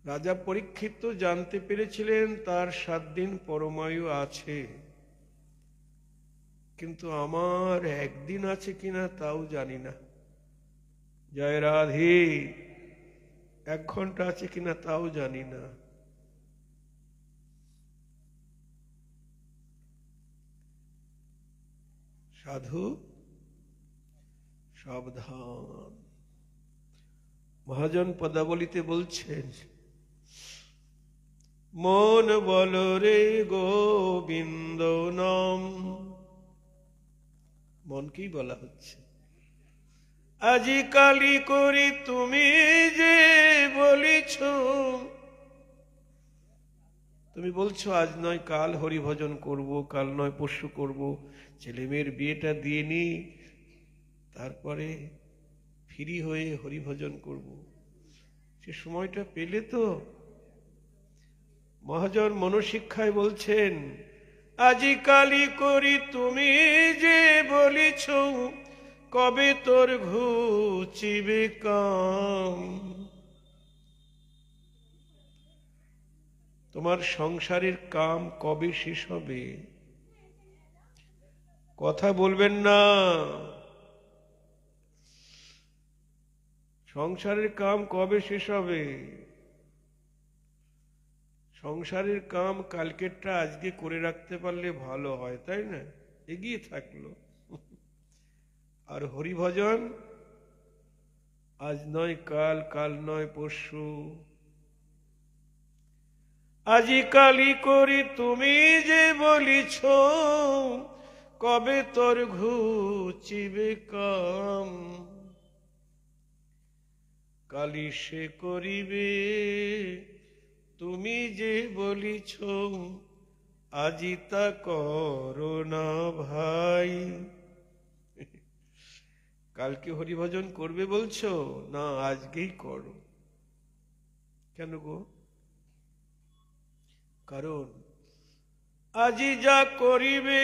রাজা পরীক্ষিত জানতে পেরেছিলেন তার 7 দিন পরমায়ু আছে, কিন্তু আমার একদিন আছে কিনা তাও জানি না। জয় রাধে। 1 ঘন্টা আছে কিনা তাও জানি না। সাধু সাবধান। মহাজন পদাবলিতে বলছেন, মন বল রে গোবিন্দ নাম। মনকেই বলা হচ্ছে। আজি কালি করি তুমি যে বলিছ, তুমি বলছো আজ নয় কাল হরিভজন করব, কাল নয় পরশু করব, ছেলে মেয়ের বিয়েটা দিয়ে নি, তারপরে ফ্রি হয়ে হরিভজন করব। সে সময়টা পেলে তো? মহাজন মনশিক্ষায় বলছেন, আজি কালি করি তুমি যে বলিছ, কবে তোর ঘুচিবে কাম। তোমার সংসারের কাম কবে শেষ হবে? কথা বলবেন না। সংসারের কাম কবে শেষ হবে? সংসারের কাম কালকেরটা আজকে করে রাখতে পারলে ভালো হয়, তাই না? এগিয়ে থাকলো। আর হরিভজন আজ নয় কাল, কাল নয় পরশু। আজি কালি করি তুমি যে বলিছ, কবে তোর ঘুচিবে কাম। কালি সে করিবে তুমি যে বলিছ, আজি তা করো না ভাই। কালকে হরিভজন করবে বলছো না, আজকেই করো। কেন গো? কারণ আজি যা করিবে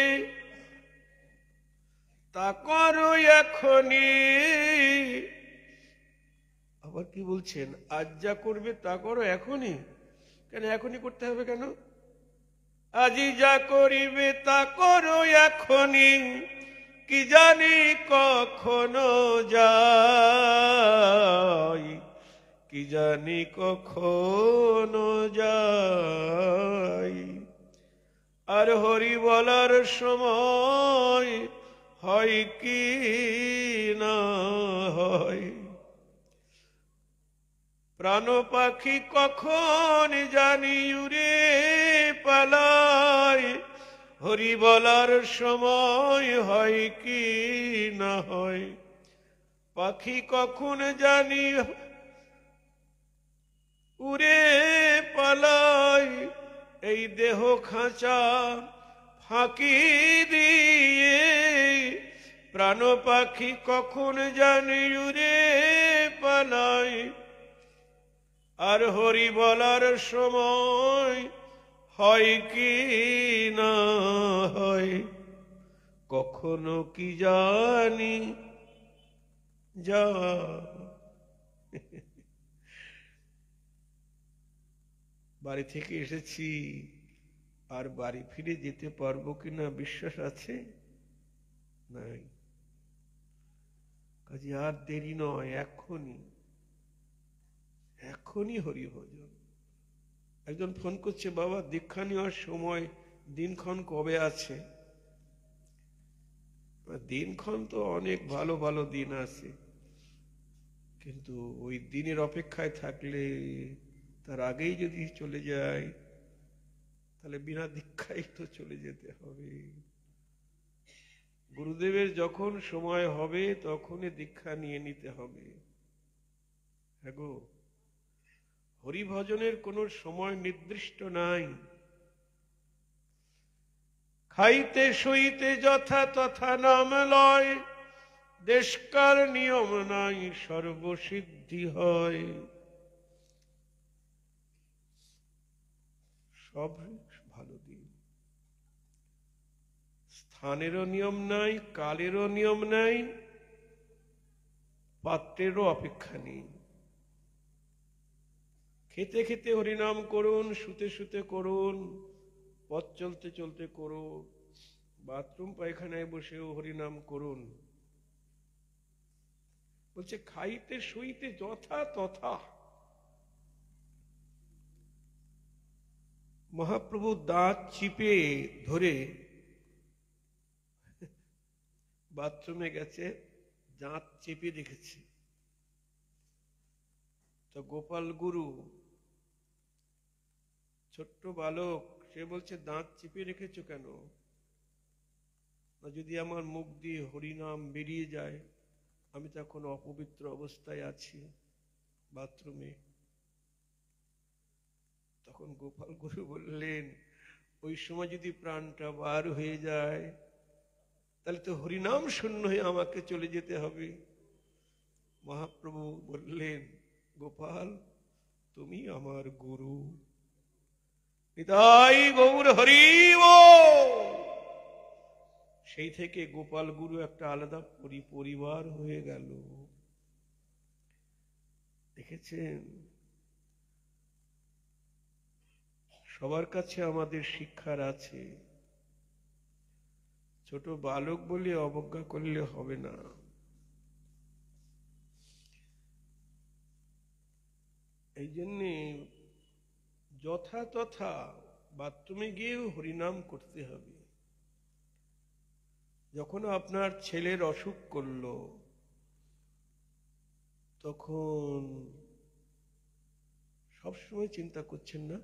তা করো এখনই। আবার কি বলছেন? আজ যা করবে তা করো এখনই। কেন এখনই করতে হবে কেন? আজি যা করিবে তা করো এখনই, কি জানি কখনো যাই, কি জানি কখনো যাই। আর হরি বলার সময় হয় কি না হয়। প্রাণ পাখি কখন জানি উড়ে পালায়, হরি বলার সময় হয় কি না হয়। পাখি কখন জানি উড়ে পালায়, এই দেহ খাঁচা ফাঁকি দিয়ে। প্রাণ পাখি কখন জানি উড়ে পালায়, আর হরি বলার সময় হয় কি না হয়। কখনো কি জানি যা। বাড়ি থেকে এসেছি, আর বাড়ি ফিরে যেতে পারবো কিনা বিশ্বাস আছে? নাই। কাজে আর দেরি নয়, এখনই এখনই হরিভজন। একজন ফোন করছে, বাবা দীক্ষা নেওয়ার সময় দিনক্ষণ কবে আছে? দিনক্ষণ তো অনেক ভালো ভালো দিন আছে, কিন্তু ওই দিনের অপেক্ষায় থাকলে তার আগেই যদি চলে যায়, তাহলে বিনা দীক্ষায় তো চলে যেতে হবে। গুরুদেবের যখন সময় হবে তখনই দীক্ষা নিয়ে নিতে হবে। হ্যাঁ গো, হরিভজনের কোনো সময় নির্দিষ্ট নাই। খাইতে শুইতে যথা তথা নাম লয়, দেশকাল নিয়ম নাই সর্বসিদ্ধি হয়। সব ভালো দিন। স্থানেরও নিয়ম নাই, কালেরও নিয়ম নাই, পাত্রেরও অপেক্ষা নেই। খেতে খেতে হরিনাম করুন, শুতে শুতে করুন, পথ চলতে চলতে করুন, বাথরুম পায়খানায় বসেও হরিনাম করুন। বলছে খাইতে শুইতে যথা তথা। মহাপ্রভু দাঁত চিপে ধরে বাথরুমে গেছে, দাঁত চেপে রেখেছে। তো গোপাল গুরু ছোট্ট বালক, সে বলছে দাঁত চিপে রেখেছো কেন? যদি আমার মুখ দিয়ে হরিনাম বেরিয়ে যায়, আমি তখন অপবিত্র অবস্থায় আছি বাথরুমে। তখন গোপাল গুরু বললেন, ওই সময় যদি প্রাণটা বার হয়ে যায়, তাহলে তো হরিনাম শূন্য হয়ে আমাকে চলে যেতে হবে। মহাপ্রভু বললেন, গোপাল তুমি আমার গুরু। নিতাই গৌর হরি বল। সেই থেকে গোপাল গুরু একটা আলাদা পরিবার হয়ে গেল। দেখেছেন, সবার কাছে আমাদের শিক্ষার আছে। ছোট বালক বলে অবজ্ঞা করলে হবে না। এই জন্যে যথাতথা বাথরুমে গিয়েও হরিনাম করতে হবে। যখন আপনার ছেলের অসুখ করলো, তখন সবসময় চিন্তা করছেন না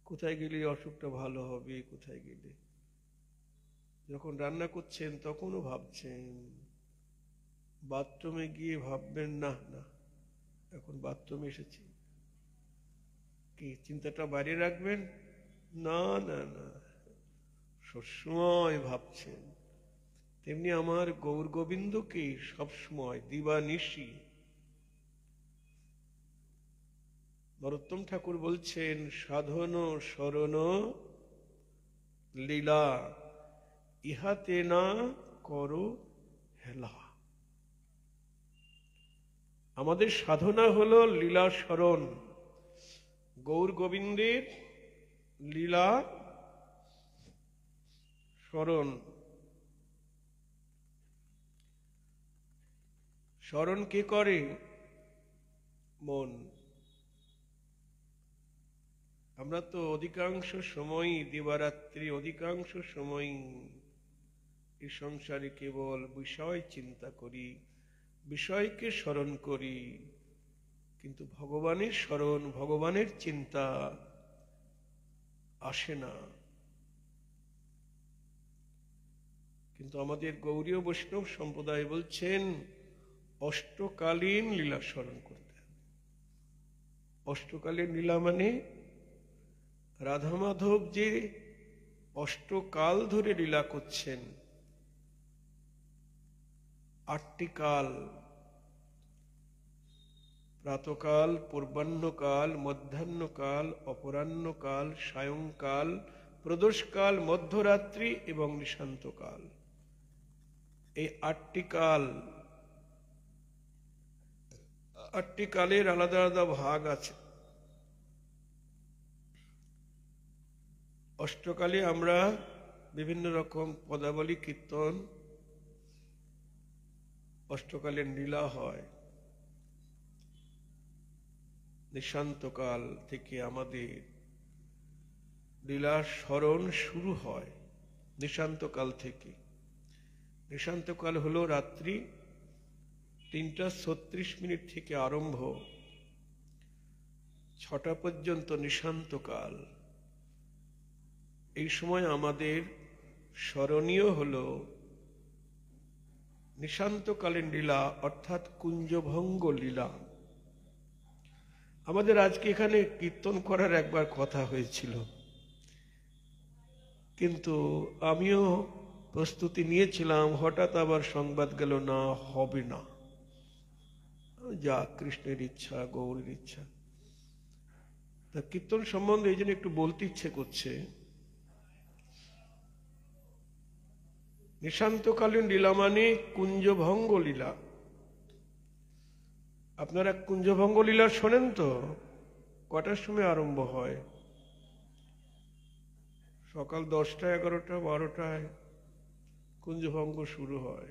কোথায় গেলে অসুখটা ভালো হবে, কোথায় গেলে? যখন রান্না করছেন তখনও ভাবছেন, বাথরুমে গিয়ে ভাববেন না, না এখন বাথরুমে এসেছি, কি চিন্তাটা বাইরে রাখবেন? না না না, সবসময় ভাবছেন। তেমনি আমার গৌর গোবিন্দকে সবসময় দিবানিশি। নরোত্তম ঠাকুর বলছেন, সাধন শরণ লীলা ইহাতে না করো হেলা। আমাদের সাধনা হলো লীলা স্মরণ, গৌর গোবিন্দের লীলা স্মরণ। স্মরণ কে করে? মন। আমরা তো অধিকাংশ সময়, দিবারাত্রি অধিকাংশ সময় এই সংসারে কেবল বিষয় চিন্তা করি, বিষয়কে স্মরণ করি, কিন্তু ভগবানের স্মরণ, ভগবানের চিন্তা আসে না। কিন্তু আমাদের গৌড়ীয় বৈষ্ণব সম্প্রদায় বলছেন, অষ্টকালীন লীলা স্মরণ করতে হবে। অষ্টকালীন লীলা মানে রাধা মাধব যে অষ্টকাল ধরে লীলা করছেন, 8টি কাল, প্রাতকাল, পূর্বাহ্নকাল, মধ্যাহ্নকাল, অপরাহ্নকাল, সায়ংকাল, প্রদোষকাল, মধ্যরাত্রি এবং নিশান্তকাল। এই 8টি কাল, 8টি কালের আলাদা আলাদা ভাগ আছে। অষ্টকালে আমরা বিভিন্ন রকম পদাবলী কীর্তন, অষ্টকালের লীলা হয়। নিশান্তকাল থেকে আমাদের লীলা স্মরণ শুরু হয়। নিশান্তকাল থেকে, নিশান্তকাল হলো রাত্রি 3টা 36 থেকে আরম্ভ, 6টা পর্যন্ত নিশান্তকাল। এই সময় আমাদের স্মরণীয় হলো নিশান্তকালীন লীলা, অর্থাৎ কুঞ্জভঙ্গ লীলা। আমাদের আজকে এখানে কীর্তন করার একবার কথা হয়েছিল, কিন্তু আমিও প্রস্তুতি নিয়েছিলাম, হঠাৎ আবার সংবাদ গেল না, হবে না। যা কৃষ্ণের ইচ্ছা, গৌরের ইচ্ছা। তা কীর্তন সম্বন্ধে এই জন্য একটু বলতে ইচ্ছে করছে। নিশান্তকালীন লীলা মানে কুঞ্জভঙ্গ লীলা। আপনারা কুঞ্জভঙ্গ লীলা শোনেন তো? কটার সময় আরম্ভ হয়? সকাল 10টা, 11টা, 12টায় কুঞ্জভঙ্গ শুরু হয়।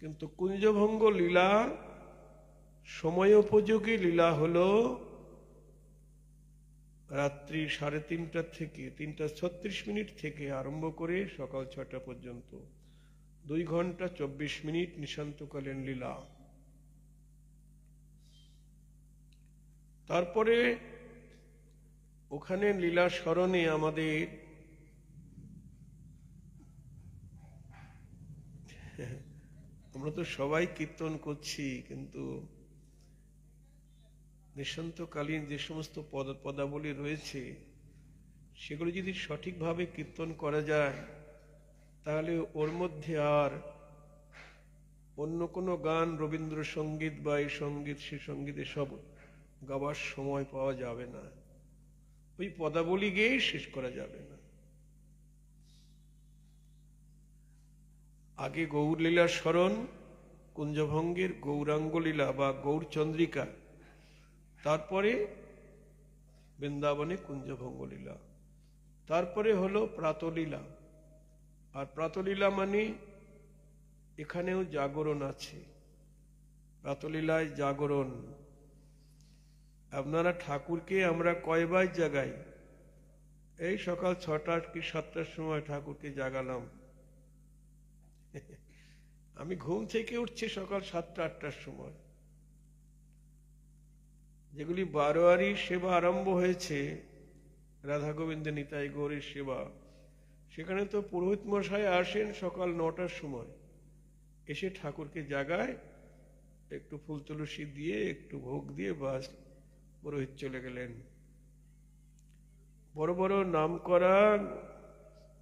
কিন্তু কুঞ্জভঙ্গ লীলা সময় উপযোগী লীলা হলো রাত্রি 3:30 থেকে 3:36 থেকে আরম্ভ করে সকাল 6টা পর্যন্ত 2 ঘন্টা 24 মিনিট নিশান্তকালীন লীলা। তারপরে ওখানে লীলা স্মরণে আমাদের আমরা তো সবাই কীর্তন করছি, কিন্তু নিশান্তকালীন যে সমস্ত পদাবলী রয়েছে সেগুলো যদি সঠিকভাবে কীর্তন করা যায় তাহলে ওর মধ্যে আর অন্য কোনো গান, রবীন্দ্রসঙ্গীত বা এই সঙ্গীত সে সঙ্গীত এসব গাবার সময় পাওয়া যাবে না। ওই পদাবলী গেয়েই শেষ করা যাবে না। আগে গৌরলীলা স্মরণ, কুঞ্জভঙ্গের গৌরাঙ্গ লীলা বা গৌরচন্দ্রিকা, তারপরে বৃন্দাবনে কুঞ্জভঙ্গ লীলা, তারপরে হলো প্রাতলীলা। আর প্রাতলীলা মানে এখানেও জাগরণ আছে। প্রাতলীলায় জাগরণ। আপনারা ঠাকুরকে আমরা কয়বার জাগাই? এই সকাল 6টা কি 7টার সময় ঠাকুরকে জাগালাম। আমি ঘুম থেকে উঠছি সকাল 7টা 8টার সময়। যেগুলি বারোয়ারি সেবা আরম্ভ হয়েছে, রাধা গোবিন্দ নিতাই গৌরীর সেবা, সেখানে তো পুরোহিত মশাই আসেন সকাল 9টার সময়, এসে ঠাকুরকে জাগায়, একটু ফুল তুলসী দিয়ে একটু ভোগ দিয়ে বাস পুরোহিত চলে গেলেন। বড় বড় নাম করা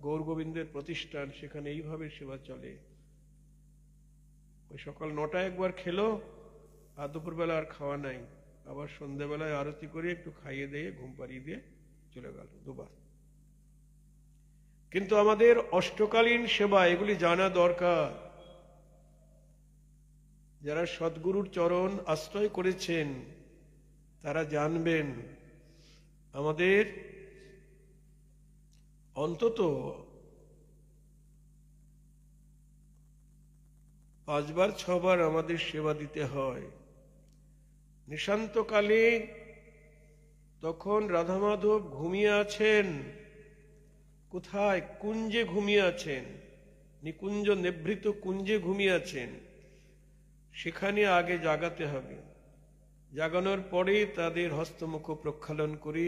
গৌর গোবিন্দের প্রতিষ্ঠান, সেখানে এইভাবে সেবা চলে। ওই সকাল 9টায় একবার খেলো, আর দুপুরবেলা আর খাওয়া নাই, আবার সন্ধ্যাবেলায় আরতি করে একটু খাইয়ে দিয়ে ঘুম পাড়িয়ে দিয়ে চলে গেল, দুবার। কিন্তু আমাদের অষ্টকালীন সেবা এগুলি জানা দরকার। যারা সদ্গুরুর চরণ আশ্রয় করেছেন তারা জানবেন আমাদের অন্তত 5বার 6বার আমাদের সেবা দিতে হয়। নিশান্তকালে তখন রাধা মাধব ঘুমিয়ে আছেন। কোথায়? কুঞ্জে ঘুমিয়ে আছেন, নিকুঞ্জ নিভৃত কুঞ্জে ঘুমিয়ে আছেন। সেখানে আগে জাগাতে হবে। জাগানোর পরে তাদের হস্তমুখ প্রক্ষালন করে,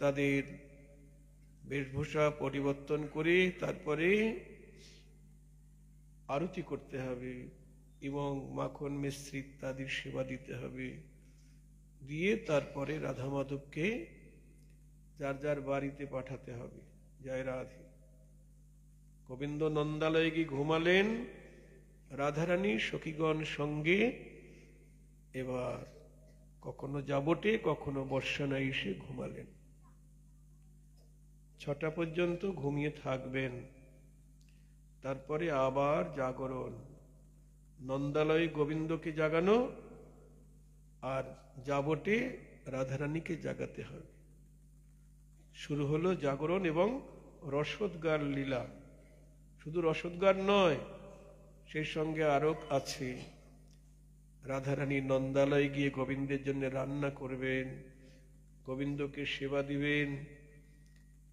তাদের বেশভূষা পরিবর্তন করে তারপরে আরতি করতে হবে এবং মাখন মিশ্রি ইত্যাদির সেবা দিতে হবে। দিয়ে তারপরে রাধা মাধবকে যার যার বাড়িতে পাঠাতে হবে। জয় রাধে। গোবিন্দ নন্দালয়ে গিয়ে ঘুমালেন, রাধারানী সখীগণ সঙ্গে। এবার কখনো যাবটে কখনো বর্ষানায় এসে ঘুমালেন। 6টা পর্যন্ত ঘুমিয়ে থাকবেন, তারপরে আবার জাগরণ। নন্দালয়ে গোবিন্দকে জাগানো আর যাবটে রাধারানীকে জাগাতে হবে। শুরু হলো জাগরণ এবং রসদগার লীলা। শুধু রসদগার নয়, সেই সঙ্গে আরো আছে। রাধারানী নন্দালয়ে গিয়ে গোবিন্দের জন্য রান্না করবেন, গোবিন্দকে সেবা দিবেন,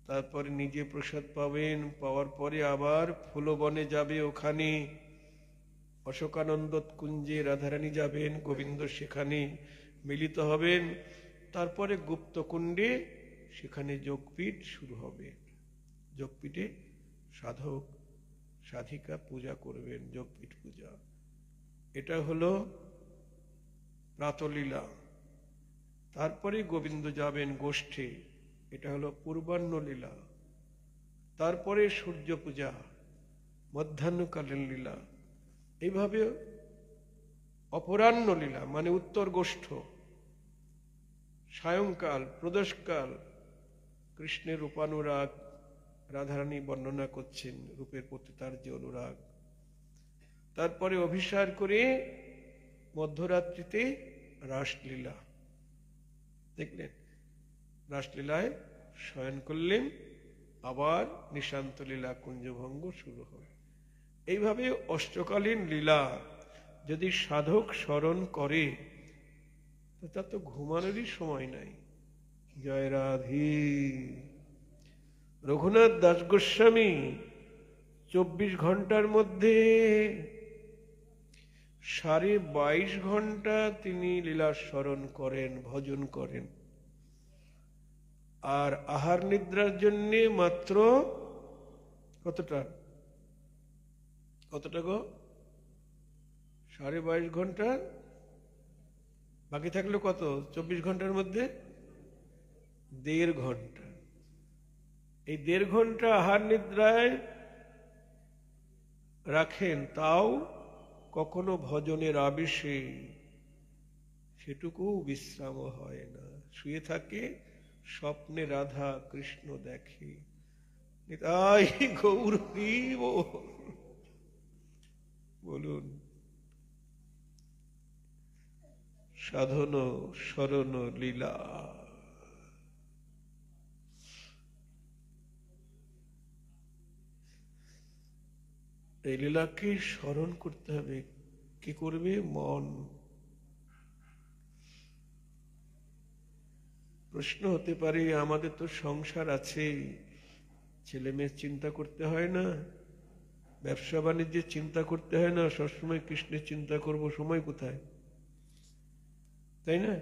তারপরে নিজে প্রসাদ পাবেন। পাওয়ার পরে আবার ফুলবনে যাবে, ওখানে অশোকানন্দ কুঞ্জে রাধারানী যাবেন, গোবিন্দ সেখানে মিলিত হবেন। তারপরে গুপ্তকুণ্ডে সেখানে যোগপীঠ শুরু হবে। যোগপীঠে সাধক সাধিকা পূজা করবেন, যোগপীঠ পূজা। এটা হলো প্রাতলীলা। তারপরে গোবিন্দ যাবেন গোষ্ঠে, এটা হলো পূর্বাহ্ন লীলা। তারপরে সূর্য পূজা, মধ্যাহ্নকালীন লীলা। এইভাবে অপরাহ্ন লীলা মানে উত্তর গোষ্ঠ, সায়ংকাল, প্রদোষকাল কৃষ্ণের রূপানুরাগ, রাধারানী বর্ণনা করছেন রূপের প্রতি তার যে অনুরাগ। তারপরে অভিসার করে মধ্যরাত্রিতে রাসলীলা দেখলেন, রাসলীলায় শয়ন করলেন, আবার নিশান্ত লীলা কুঞ্জভঙ্গ শুরু হয়। এইভাবে অষ্টকালীন লীলা যদি সাধক স্মরণ করে তো তার তো ঘুমানোরই সময় নাই। জয় রাধে। রঘুনাথ দাস গোস্বামী 24 ঘন্টার মধ্যে 22.5 ঘন্টা তিনি লীলা স্মরণ করেন, ভজন করেন। আর আহার নিদ্রার জন্য মাত্র কতটা গো? 22.5 ঘন্টা। বাকি থাকলো কত? 24 ঘন্টার মধ্যে 1.5 ঘন্টা। এই 1.5 ঘন্টা আহার নিদ্রায় রাখেন, তাও কখনো ভজনের আবেশে সেটুকু বিশ্রাম হয় না। শুয়ে থাকে, স্বপ্নে রাধা কৃষ্ণ দেখে। নিতাই গৌর হরিব। বলুন, সাধন শরণ লীলা। এই লীলাকে স্মরণ করতে হবে। কি করবে? মন। প্রশ্ন হতে পারে, আমাদের তো সংসার আছে, ছেলে মেয়ের চিন্তা করতে হয় না, ব্যবসা বাণিজ্যের চিন্তা করতে হয় না, সবসময় কৃষ্ণের চিন্তা করব, সময় কোথায়? তাই না?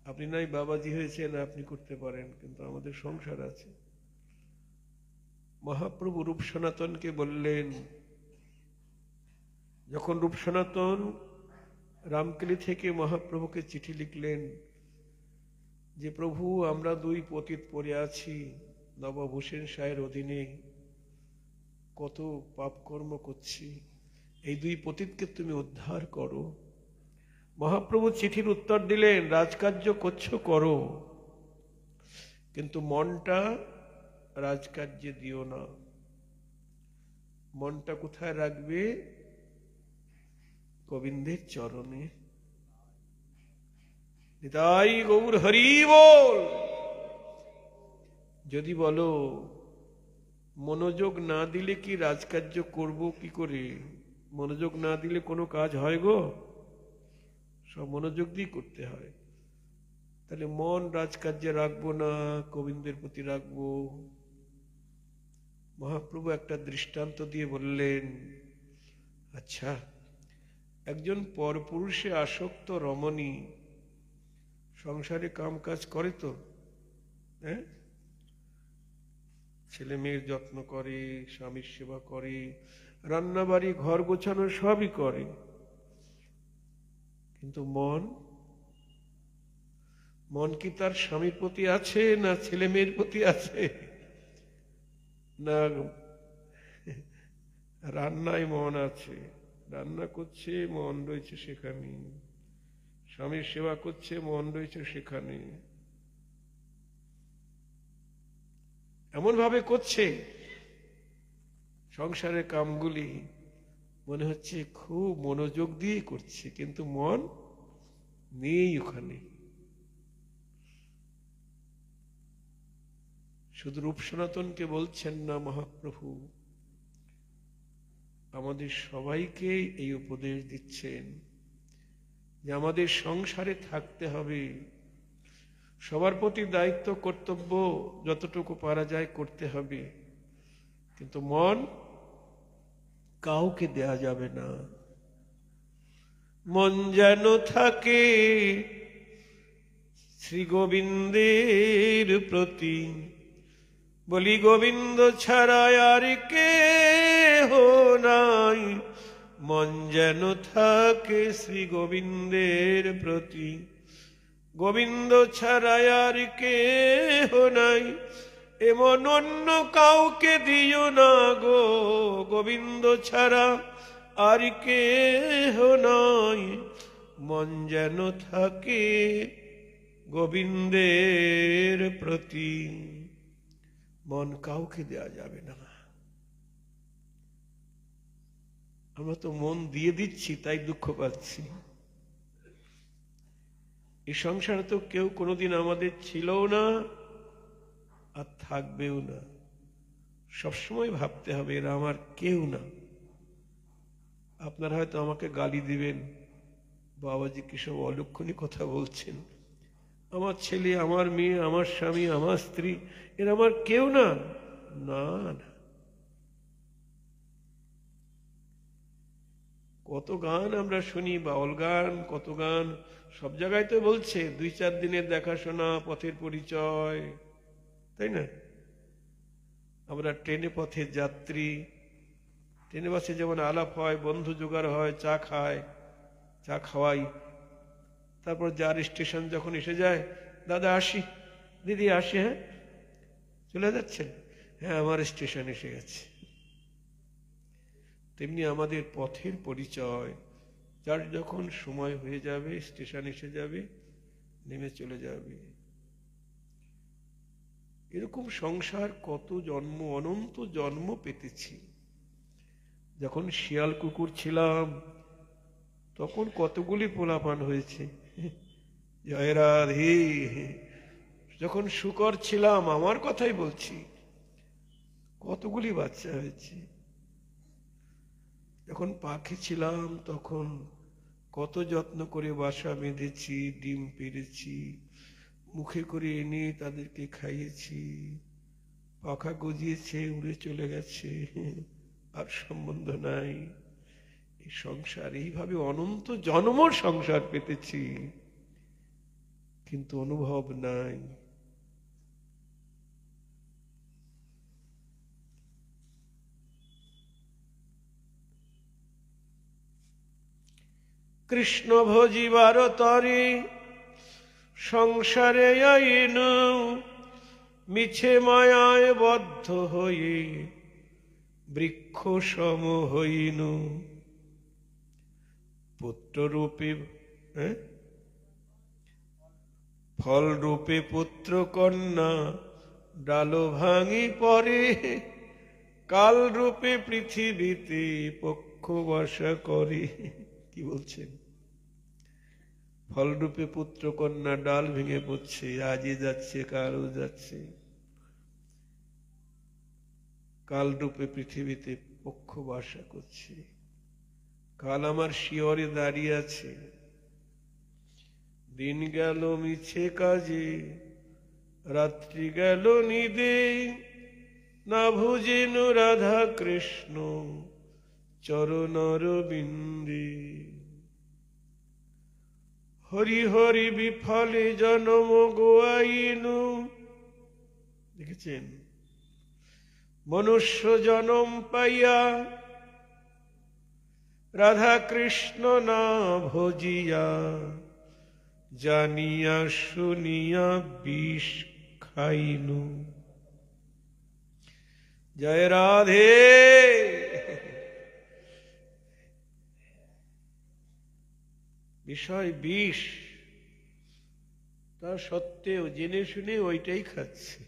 আপনি নাই বাবাজি হয়েছেন, আপনি করতে পারেন, কিন্তু আমাদের সংসার আছে। মহাপ্রভু রূপ সনাতনকে বললেন, যখন রূপ সনাতন রামকেলি থেকে মহাপ্রভুকে চিঠি লিখলেন যে প্রভু, আমরা 2 পতিত পড়ে আছি নবাব হোসেন শাহের অধীনে, কত পাপ কর্ম করছি, এই 2 পতিতকে তুমি উদ্ধার করো। মহাপ্রভু চিঠির উত্তর দিলেন, রাজকার্য করছো করো, কিন্তু মনটা রাজকার্যে দিও না। মনটা কোথায় রাখবে? গোবিন্দের চরণে। নিতাই গৌর হরি বল। যদি বলো মনোযোগ না দিলে কি রাজকার্য করব কি করে? মনোযোগ না দিলে কোনো কাজ হয় গো? সব মনোযোগ দিয়ে করতে হয়। তাহলে মন রাজকার্যে রাখবো না, গোবিন্দের প্রতি রাখবো। মহাপ্রভু একটা দৃষ্টান্ত দিয়ে বললেন, আচ্ছা, একজন পরপুরুষে আসক্ত রমণী সংসারে কাম কাজ করে তো, হ্যাঁ, ছেলে মেয়ের যত্ন করে, স্বামীর সেবা করে, রান্না বাড়ি ঘর গোছানো সবই করে, কিন্তু মন কি তার স্বামীর প্রতি আছে, না ছেলে মেয়ের প্রতি আছে, না রান্নায় মন আছে? রান্না করছে, মন রয়েছে সেখানে, স্বামীর সেবা করছে, মন রয়েছে সেখানে। এমন ভাবে করছে সংসারের কামগুলি, মনে হচ্ছে খুব মনোযোগ দিয়ে করছে, কিন্তু মন নেই ওখানে। শুধু রূপ সনাতনকে বলছেন না মহাপ্রভু, আমাদের সবাইকে এই উপদেশ দিচ্ছেন যে আমাদের সংসারে থাকতে হবে, সবার প্রতি দায়িত্ব কর্তব্য যতটুকু পারা যায় করতে হবে, কিন্তু মন কাউকে দেয়া যাবে না। মন যেন থাকে শ্রী গোবিন্দের প্রতি, বলি গোবিন্দ ছাড়া আর কেহ নাই। মন যেন থাকে শ্রী গোবিন্দের প্রতি, গোবিন্দ ছাড়া আর কেহ নাই। এমন অন্য কাউকে দিও না গো, গোবিন্দ ছাড়া আর কেহ নাই। মন যেন থাকে গোবিন্দের প্রতি। মন কাউকে দেয়া যাবে না। আমরা তো মন দিয়ে দিচ্ছি, তাই দুঃখ পাচ্ছি। এই সংসারে তো কেউ কোনোদিন আমাদের ছিলও না আর থাকবেও না। সবসময় ভাবতে হবে এরা আমার কেউ না। আপনারা হয়তো আমাকে গালি দিবেন, বাবাজি কি সব অলক্ষণী কথা বলছেন, আমার ছেলে, আমার মেয়ে, আমার স্বামী, আমার স্ত্রী, এরা আমার কেউ না। না না, কত গান আমরা শুনি, বাউল গান, কত গান, সব জায়গায় তো বলছে 2-4 দিনের দেখাশোনা, পথের পরিচয়, তাই না? আমরা ট্রেনে পথের যাত্রী, ট্রেনে বাসে যেমন আলাপ হয়, বন্ধু জোগাড় হয়, চা খায়, চা খাওয়াই, তারপর যার স্টেশন যখন এসে যায়, দাদা আসি, দিদি আসি, হ্যাঁ চলে যাচ্ছেন, হ্যাঁ আমার স্টেশন এসে গেছে। তেমনি আমাদের পথের পরিচয়, যার যখন সময় হয়ে যাবে, স্টেশন এসে যাবে, নেমে চলে যাবে। এরকম সংসার কত জন্ম, অনন্ত জন্ম পেতেছি। যখন শিয়াল কুকুর ছিলাম তখন কতগুলি পোলাপান হয়েছে, জয় রাধে। যখন শুকর ছিলাম, আমার কথাই বলছি, কতগুলি বাচ্চা হয়েছে। যখন পাখি ছিলাম তখন কত যত্ন করে বাসা বেঁধেছি, ডিম পেড়েছি, মুখে করে এনে তাদেরকে খাইয়েছি, পাখা গজিয়েছে, উড়ে চলে গেছে, আর সম্বন্ধ নাই। এই সংসার, এইভাবে অনন্ত জন্মর সংসার পেতেছি, কিন্তু অনুভব নাই। কৃষ্ণ ভজিবার তরে সংসারে আইন, মিছে মায়ায় বদ্ধ হয়ে বৃক্ষ সম হইন। পুত্ররূপে ফল রূপে পুত্র কন্যা ডাল ভাঙি পরে, কাল রূপে পৃথিবীতে পক্ষ বাসা করে। কি বলছেন? ফলরূপে পুত্র কন্যা ডাল ভেঙে পড়ছে, আজই যাচ্ছে কালও যাচ্ছে, কাল রূপে পৃথিবীতে পক্ষ বাসা করছে। কাল আমার শিয়রে দাঁড়িয়ে আছে। দিন গেল মিছে কাজে, রাত্রি গেল নিদে, না ভুজেন রাধা কৃষ্ণ চরণরবিন্দে। হরি হরি বিফলে জনম গোয়াইনু। দেখেছেন? মনুষ্য জনম পাইয়া রাধা কৃষ্ণ না ভজিয়া, জানিয়া শুনিয়া বিষ খাইনু। জয় রাধে। বিষয় বিষ, তা সত্ত্বেও জেনে শুনে ওইটাই খাচ্ছে।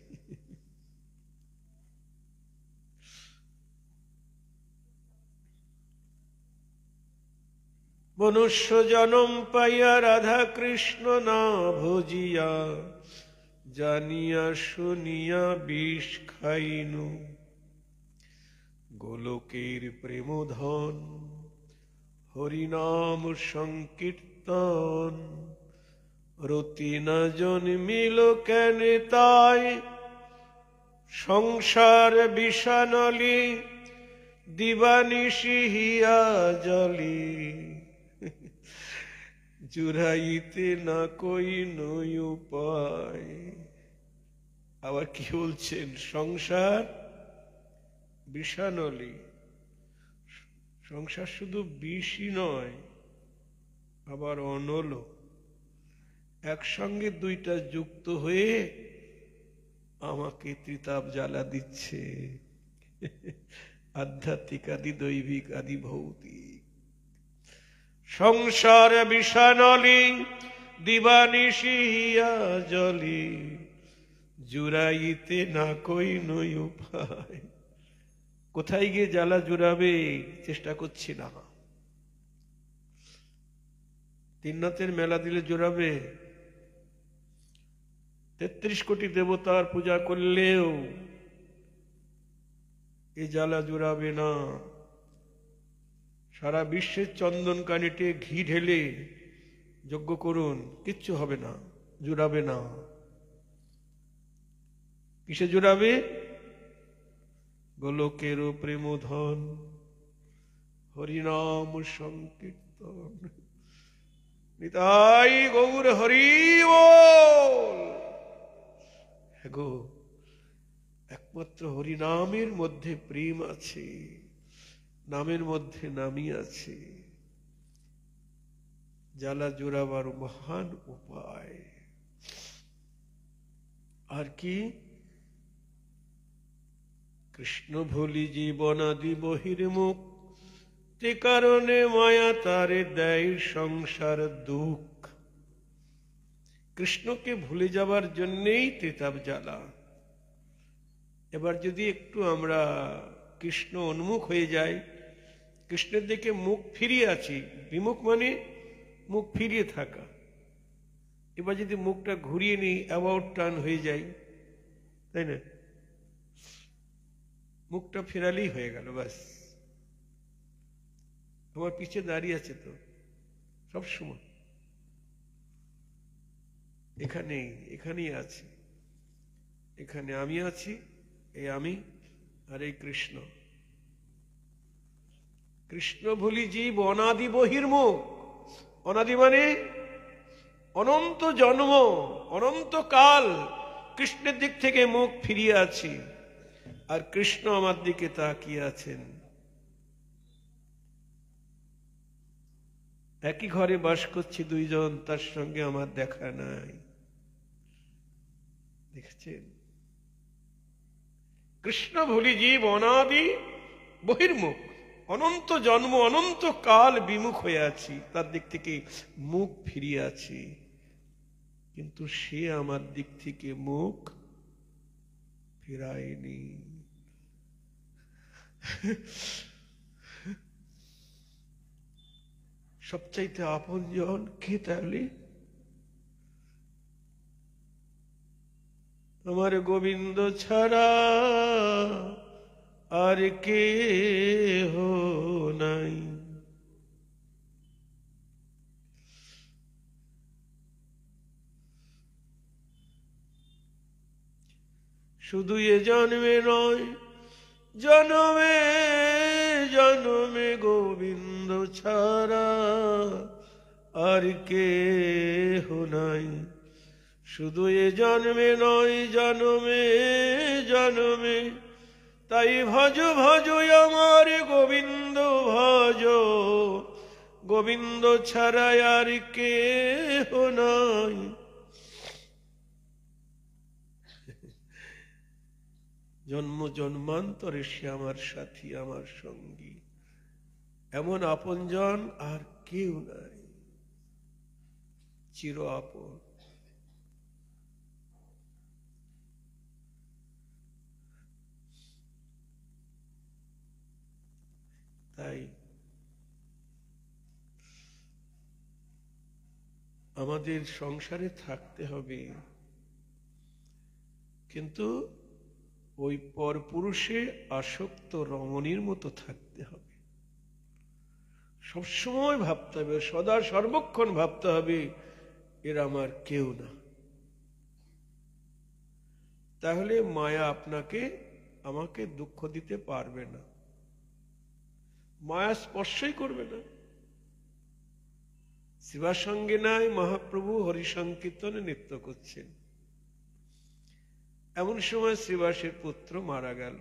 মনুষ্য জনম পাইয়া রাধা কৃষ্ণ না ভজিয়া, জানিয়া শুনিয়া বিষ খাইনু। গোলকের প্রেমধন হরিনাম সংকীর্তন, রতি না জন্মিল কেন তাই, সংসার বিষানলি দিবানিশি হিয়া জলি, জুড়াইতে না কই নই উপায়। আবার কি বলছেন? সংসার বিষানলি, সংসার শুধু বিষই নয়, আবার অনল, একসঙ্গে দুইটা যুক্ত হয়ে আমাকে ত্রিতাপ জ্বালা দিচ্ছে। আধ্যাত্মিক আদি দৈবিক আদি ভৌতিক। সংসার বিষানলি দিবানিশি হিয়া জলি, জুড়াইতে না কই নই উপায়। কোথায় গিয়ে জ্বালা জুড়াবে চেষ্টা করছি না। 3 রাতের মেলা দিলে জোড়াবে? 33 কোটি দেবতার পূজা করলেও এই জ্বালা জুড়াবে না। সারা বিশ্বের চন্দন কানিতে ঘি ঢেলে যজ্ঞ করুন, কিচ্ছু হবে না, জুড়াবে না। কিসে জুড়াবে? গোলকের প্রেমধন হরিনাম সংকীর্তন। নিতাই গৌর হরি বল। হ্যাঁ গো, একমাত্র হরিনামের মধ্যে প্রেম আছে, নামের মধ্যে নামই আছে। জ্বালা জোড়াবার মহান উপায় আর কি? কৃষ্ণ ভুলি জীবন আদি বহির্মুখ, তে কারণে মায়া তারে দেয় সংসার দুঃখ। কৃষ্ণকে ভুলে যাবার জন্যেই তেতাব জ্বালা। এবার যদি একটু আমরা কৃষ্ণ উন্মুখ হয়ে যাই, কৃষ্ণের দিকে মুখ ফিরিয়ে আছি, বিমুখ মানে মুখ ফিরিয়ে থাকা। এবার যদি মুখটা ঘুরিয়ে নিই, অ্যাবাউট টার্ন হয়ে যাই, তাই না? মুখটা ফেরালেই হয়ে গেল, ব্যাস। আমার পিছে দাঁড়িয়ে আছে তো সব সময়, এখানেই আছে। এখানে আমি আছি, এই আমি আর এই কৃষ্ণ। কৃষ্ণ ভুলি জীব অনাদি বহির্মুখ। অনাদি মানে অনন্ত জন্ম, অনন্ত কাল কৃষ্ণের দিক থেকে মুখ ফিরিয়ে আছি, আর কৃষ্ণ আমার দিকে তাকিয়ে আছেন। একই ঘরে বাস করছি দুইজন, তার সঙ্গে আমার দেখা নাই। দেখেছেন? কৃষ্ণ ভুলি জীব অনাদি বহির্মুখ, অনন্ত জন্ম অনন্ত কাল বিমুখ হয়ে আছি, তার দিক থেকে মুখ ফিরিয়ে আছি, কিন্তু সে আমার দিক থেকে মুখ ফিরায়নি। সবচাইতে আপনজন কে তাহলে? আমার গোবিন্দ ছাড়া আর কেহ নাই। শুধু এ জন্মে নয়, জন্মে জন্মে গোবিন্দ ছাড়া আর কেহ নাই। শুধু এ জন্মে নয়, জন্মে জন্মে, তাই ভজ ভজ আমার গোবিন্দ ভজ। গোবিন্দ ছাড়া আর কেহ নাই। জন্ম জন্মান্তরে সে আমার সাথী, আমার সঙ্গী, এমন আপনজন আর কেউ নাই, চির আপন। তাই আমাদের সংসারে থাকতে হবে, কিন্তু ওই পরপুরুষে আসক্ত রমণীর মতো থাকতে হবে। সবসময় ভাবতে হবে, সদা সর্বক্ষণ ভাবতে হবে, এর আমার কেউ না। তাহলে মায়া আপনাকে আমাকে দুঃখ দিতে পারবে না, মায়া স্পর্শই করবে না। শিবার সঙ্গে নাই মহাপ্রভু হরি সংকীর্তনে নৃত্য করছেন। এমন সময় শ্রীবাসের পুত্র মারা গেল।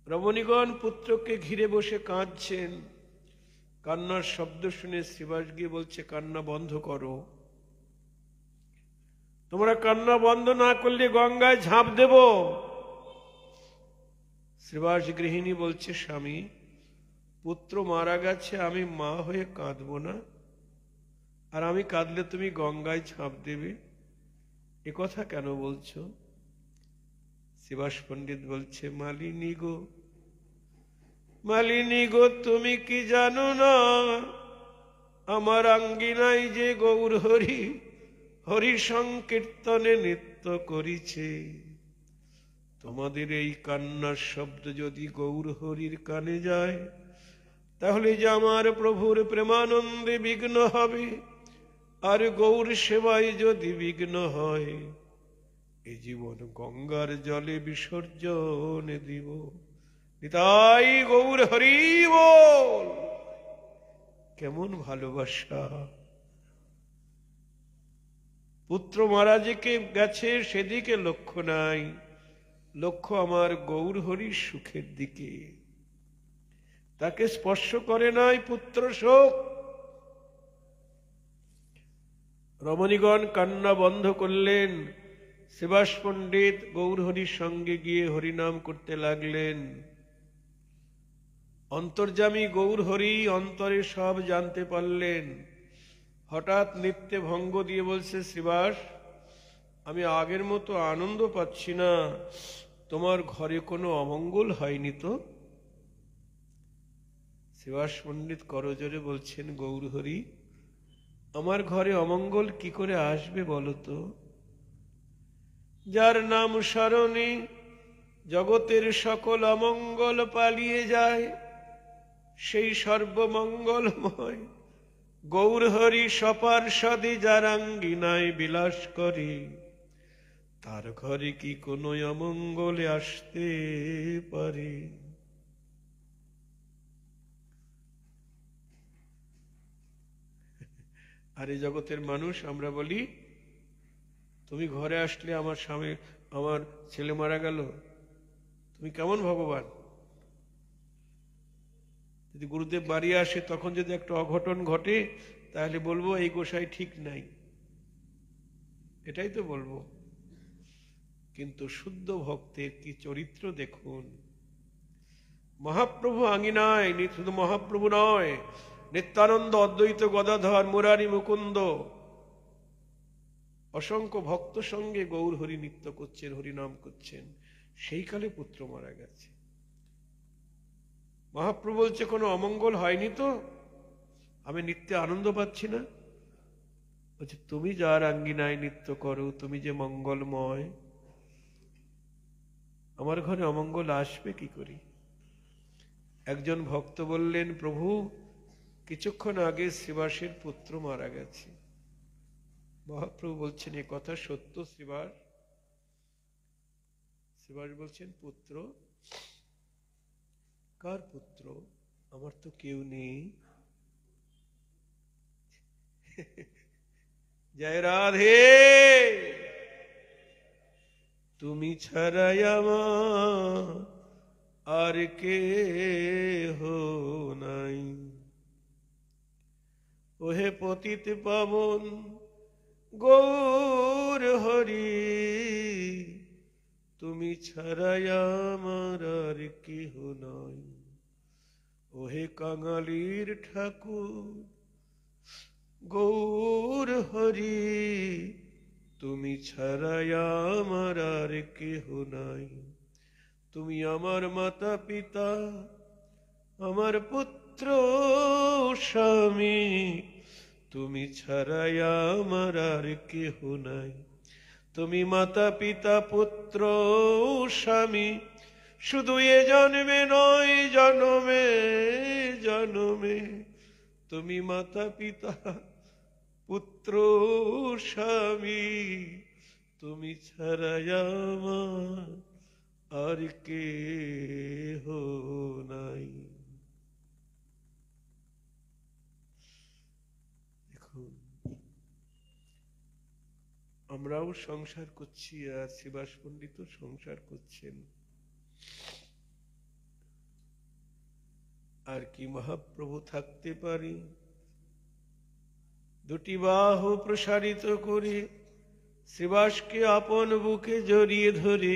রমণীগণ পুত্রকে ঘিরে বসে কাঁদছেন। কান্নার শব্দ শুনে শ্রীবাস গিয়ে বলছে, কান্না বন্ধ করো, তোমরা কান্না বন্ধ না করলে গঙ্গায় ঝাঁপ দেব। শ্রীবাস গৃহিণী বলছে, স্বামী, পুত্র মারা গেছে, আমি মা হয়ে কাঁদবো না? আর আমি কাঁদলে তুমি গঙ্গায় ঝাঁপ দেবে, এ কথা কেন বলছো? শ্রীবাস পণ্ডিত বলছে, মালিনী গো, মালিনী গো তুমি কি জানো না, আমার আঙ্গিনায় যে গৌর হরি হরি সংকীর্তনে নৃত্য করিছে। তোমাদের এই কান্নার শব্দ যদি গৌর হরির কানে যায়, তাহলে যে আমার প্রভুর প্রেমানন্দে বিঘ্ন হবে, আর গৌর সেবায় যদি বিঘ্ন হয়, এ জীবন গঙ্গার জলে বিসর্জন দিব। নিতাই গৌর হরি বল। কেমন ভালোবাসা! পুত্র মারা যে গেছে সেদিকে লক্ষ্য নাই, লক্ষ্য আমার গৌর হরির সুখের দিকে। তাকে স্পর্শ করে নাই পুত্র শোক। রমণীগণ কান্না বন্ধ করলেন। শ্রীবাস পণ্ডিত গৌর হরির সঙ্গে গিয়ে হরিনাম করতে লাগলেন। অন্তর্যামী গৌর হরি অন্তরে সব জানতে পারলেন। হঠাৎ নৃত্যে ভঙ্গ দিয়ে বলছে, শ্রীবাস, আমি আগের মতো আনন্দ পাচ্ছি না, তোমার ঘরে কোনো অমঙ্গল হয়নি তো? শ্রীবাস পণ্ডিত করজোরে বলছেন, গৌর হরি, আমার ঘরে অমঙ্গল কি করে আসবে বলো তো? যার নাম স্মরণে জগতের সকল অমঙ্গল পালিয়ে যায়, সেই সর্বমঙ্গলময় গৌর হরি সপার্ষদে যার আঙ্গিনায় বিলাস করে, তার ঘরে কি কোনো অমঙ্গলে আসতে পারে? আর এই জগতের মানুষ আমরা বলি, তুমি ঘরে আসলে আমার স্বামী, আমার ছেলে মারা গেল, তুমি কেমন ভগবান? যদি গুরুদেব বাড়ি আসে তখন যদি একটা অঘটন ঘটে, তাহলে বলবো এই গোসাই ঠিক নাই, এটাই তো বলবো। কিন্তু শুদ্ধ ভক্তের কি চরিত্র দেখুন। মহাপ্রভু আঙিনায়, শুধু মহাপ্রভু নয়, নিত্যানন্দ, অদ্বৈত গদাধর, মুরারি, মুকুন্দ, অসংখ্য ভক্ত সঙ্গে গৌর হরি নৃত্য করছেন, হরিনাম করছেন। সেই কালে পুত্র মারা গেছে। মহাপ্রভু বলছে, কোনো অমঙ্গল হয়নি তো? আমি নিত্যে আনন্দ পাচ্ছি না? বলছে, তুমি যার আঙ্গিনায় নৃত্য করো, তুমি যে মঙ্গলময়, আমার ঘরে অমঙ্গল আসবে কি করে? একজন ভক্ত বললেন, প্রভু, কিছুক্ষণ আগে শ্রীবাসের পুত্র মারা গেছে। মহাপ্রভু বলছেন, এ কথা সত্য শ্রীবাস? শ্রীবাস বলছেন, পুত্র? কার পুত্র? আমার তো কেউ নেই। জয় রাধে। তুমি ছাড়াই আমার আর কেহ নাই। ওহে পতিত পাবন গৌর হরি, তুমি ছাড়াই আমার আর কেহ নাই। ওহে কাঙালির ঠাকুর গৌর হরি, তুমি ছাড়াই আমার আর কেহ নাই। তুমি আমার মাতা পিতা, আমার পুত্র স্বামী, তুমি ছাড়াই আমার আর কেহ নাই। তুমি মাতা পিতা পুত্র স্বামী, শুধু এ জন্মে নয়, জন্মে জন্মে তুমি মাতা পিতা পুত্র স্বামী, তুমি ছাড়াই আমার আর কেহ নাই। দেখুন, আমরাও সংসার করছি, আর শ্রীবাস পণ্ডিত সংসার করছেন। আর কি মহাপ্রভু থাকতে পারি? দুটি বাহু প্রসারিত করে শ্রীবাসকে আপন বুকে জড়িয়ে ধরে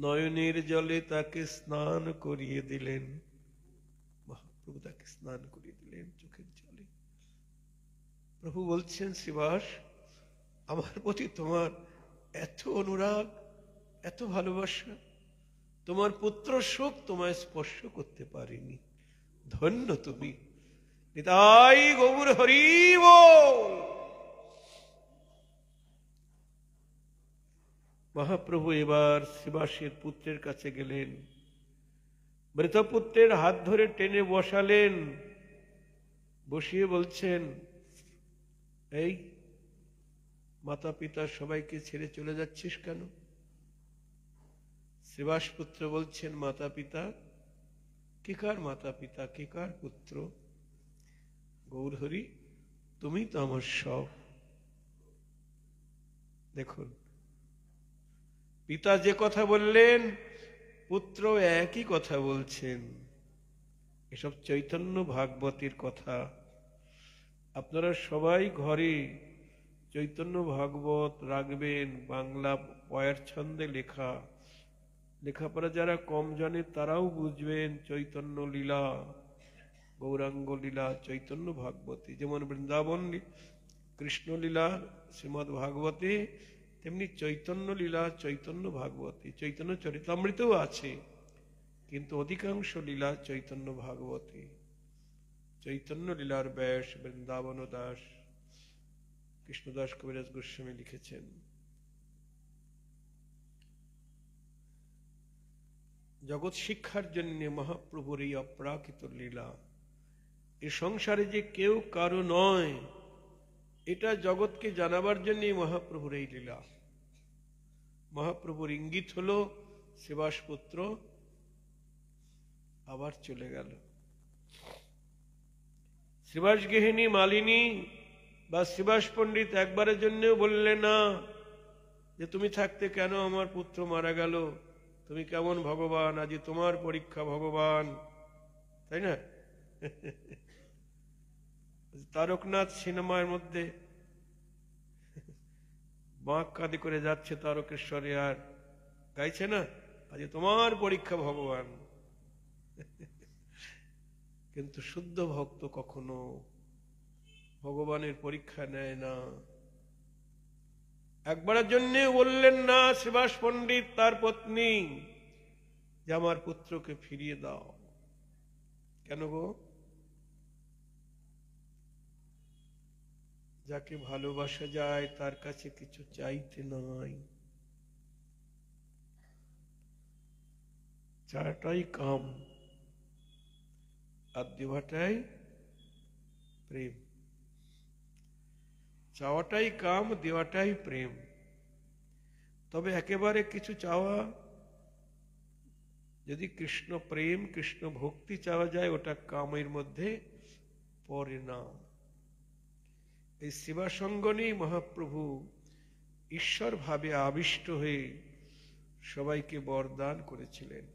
নয়নের জলে তাকে স্নান করিয়ে দিলেন। মহাপ্রভু তাকে স্নান করিয়ে দিলেন চোখের জলে। প্রভু বলছেন, শ্রীবাস, আমার প্রতি তোমার এত অনুরাগ, এত ভালোবাসা, তোমার পুত্র শোক তোমায় স্পর্শ করতে পারেনি, ধন্য তুমি। নিতাই গৌর হরি বল। মহাপ্রভু এবার শ্রীবাসের পুত্রের কাছে গেলেন, মৃত পুত্রের হাত ধরে টেনে বসালেন, বসিয়ে বলছেন, এই মাতা পিতা সবাইকে ছেড়ে চলে যাচ্ছিস কেন? শ্রীবাস পুত্র বলছেন, মাতা পিতা? কে কার মাতা পিতা, কে কার পুত্র? গৌরহরি, তুমি তো আমার সব। দেখুন, পিতা যে কথা বললেন পুত্র একই কথা বলছেন। এসব চৈতন্য ভাগবতীর কথা। আপনারা সবাই ঘরে চৈতন্য ভাগবত রাখবেন, বাংলা পয়ের ছন্দে লেখা। লেখাপড়া যারা কম জানে তারাও বুঝবেন চৈতন্য লীলা, গৌরাঙ্গ লীলা, চৈতন্য ভাগবতী। যেমন বৃন্দাবন কৃষ্ণ লীলা শ্রীমৎ ভাগবতী, তেমনি চৈতন্য লীলা চৈতন্য ভাগবতী। চৈতন্য চরিতামৃতও আছে, কিন্তু অধিকাংশ লীলা চৈতন্য ভাগবতী। চৈতন্য লীলার ব্যাস বৃন্দাবন দাস, কৃষ্ণদাস কবিরাজ গোস্বামী লিখেছেন। জগৎ শিক্ষার জন্য মহাপ্রভুর এই অপ্রাকৃত লীলা। এ সংসারে যে কেউ কারো নয়, এটা জগৎকে জানাবার জন্যই মহাপ্রভুর এই লীলা। মহাপ্রভুর ইঙ্গিত হলো শ্রীবাস পুত্র আবার চলে গেল। শ্রীবাস গৃহিণী মালিনী বা শ্রীবাস পণ্ডিত একবারের জন্যও বললেন না যে তুমি থাকতে কেন আমার পুত্র মারা গেল, তুমি কেমন ভগবান, আজ তোমার পরীক্ষা ভগবান, তাই না? তারকনাথ সিনেমার মধ্যে বাঁক কাঁদি করে যাচ্ছে তারকেশ্বরে, আর গাইছে না, আজ তোমার পরীক্ষা ভগবান। কিন্তু শুদ্ধ ভক্ত কখনো ভগবানের পরীক্ষা নেয় না। একবারের জন্য বললেন না শ্রীবাস পণ্ডিত তার পত্নী যে আমার পুত্রকে ফিরিয়ে দাও। কেন গো? যাকে ভালোবাসা যায় তার কাছে কিছু চাইতে নাই, চাটাই কাম আর দেওয়াটাই প্রেম। চাওয়াটাই কাম, দেওয়াটাই প্রেম। তবে একেবারে কিছু চাওয়া, যদি কৃষ্ণ প্রেম কৃষ্ণ ভক্তি চাওয়া যায়, ওটা কামের মধ্যে পড়ে না। এই শিবাসঙ্গ নিয়ে মহাপ্রভু ঈশ্বর ভাবে আবিষ্ট হয়ে সবাইকে বরদান করেছিলেন।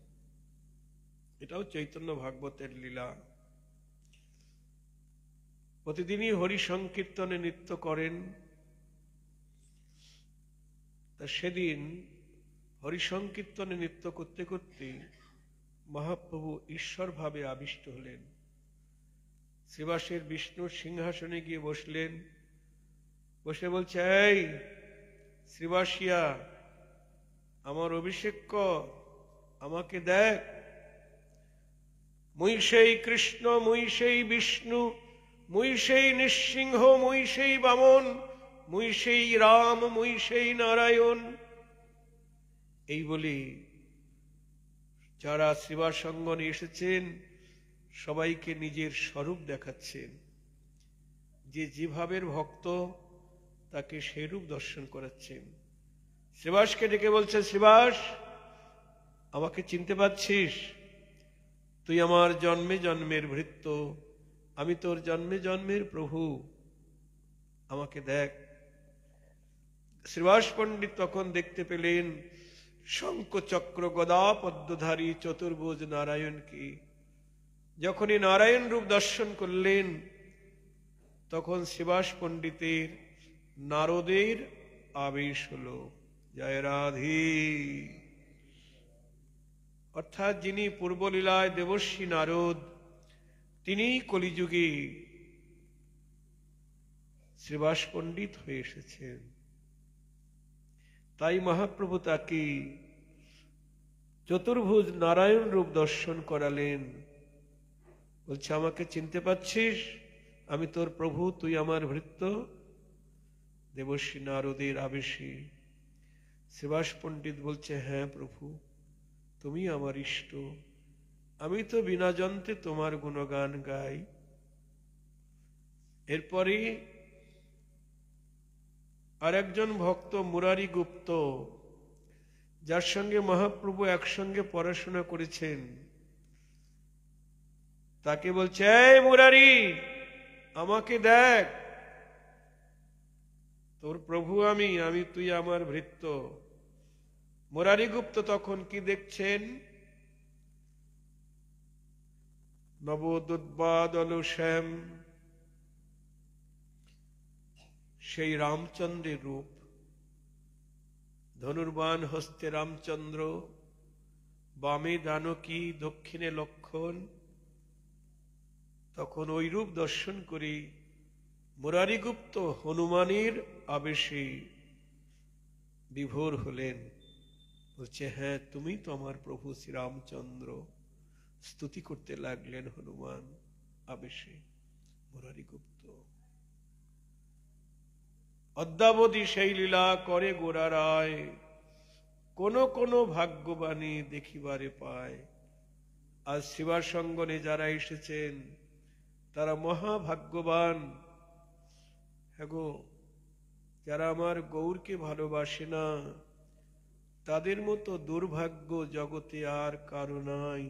এটাও চৈতন্য ভাগবতের লীলা। প্রতিদিনই হরি সংকীর্তনে নৃত্য করেন। তা সেদিন হরি সংকীর্তনে নৃত্য করতে করতে মহাপ্রভু ঈশ্বর ভাবে আবিষ্ট হলেন। শ্রীবাসের বিষ্ণুর সিংহাসনে গিয়ে বসলেন, বসে বলছে, এই শ্রীবাসিয়া, আমার অভিষেক কর, আমাকে দেখ। মুই সেই কৃষ্ণ, মুই সেই বিষ্ণু, মুই সেই নৃসিংহ, মুই সেই বামন, মুই সেই রাম, মুই সেই নারায়ণ। এই বলে যারা শ্রীবাস অঙ্গনে এসেছেন সবাইকে নিজের স্বরূপ দেখাচ্ছেন। যে যেভাবের ভক্ত তাকে সেই রূপ দর্শন করাচ্ছেন। শ্রীবাসকে ডেকে বলছে, শ্রীবাস, আমাকে চিনতে পারছিস? তুই আমার জন্মে জন্মের ভৃত্য, আমি তোর জন্মে জন্মের প্রভু, আমাকে দেখ। শ্রীবাস পণ্ডিত তখন দেখতে পেলেন শঙ্খ চক্র গদা পদ্মধারী চতুর্ভুজ নারায়ণকে। যখনই নারায়ণ রূপ দর্শন করলেন তখন শ্রীবাস পণ্ডিতের নারদের আবেশ হল। জয় রাধে। অর্থাৎ যিনি পূর্বলীলায় দেবর্ষী নারদ, তিনি কলিযুগে শ্রীবাস পণ্ডিত হয়ে এসেছেন। তাই মহাপ্রভু তাকে চতুর্ভুজ নারায়ণ রূপ দর্শন করালেন। বলছে, আমাকে চিনতে পাচ্ছিস? আমি তোর প্রভু, তুই আমার ভৃত্য। দেবর্ষি নারদের আবেশে শ্রীবাস পণ্ডিত বলছে, হ্যাঁ প্রভু, তুমি আমার ইষ্ট, আমি তো বিনা যন্ত্রে তোমার গুণগান গাই। এরপরে আর একজন ভক্ত মুরারি গুপ্ত, যার সঙ্গে মহাপ্রভু একসঙ্গে পড়াশোনা করেছেন, তাকে বলছে, এই মুরারি, আমাকে দেখ, তোর প্রভু আমি, তুই আমার ভৃত্য। মুরারি গুপ্ত তখন কি দেখছেন? নবোদ্বাদল শ্যাম, সেই রামচন্দ্রের রূপ, ধনুর্বাণ হস্তে রামচন্দ্র, বামে দানকী, দক্ষিণে লক্ষণ। তখন ওই রূপ দর্শন করে মুরারিগুপ্ত হনুমানের আবেশে বিভোর হলেন। বলছে, হ্যাঁ তুমি তো আমার প্রভু শ্রীরামচন্দ্র। স্তুতি করতে লাগলেন হনুমান আবেশে মুরারিগুপ্ত। অদ্যাবধি সেই লীলা করে গোরা রায়, কোন কোন ভাগ্যবাণী দেখিবারে পায়। আজ শিবাসঙ্গনে যারা এসেছেন তারা মহাভাগ্যবান। হ্যাগো, যারা আমার গৌরকে ভালোবাসে না, তাদের মতো দুর্ভাগ্য জগতে আর কারো নাই।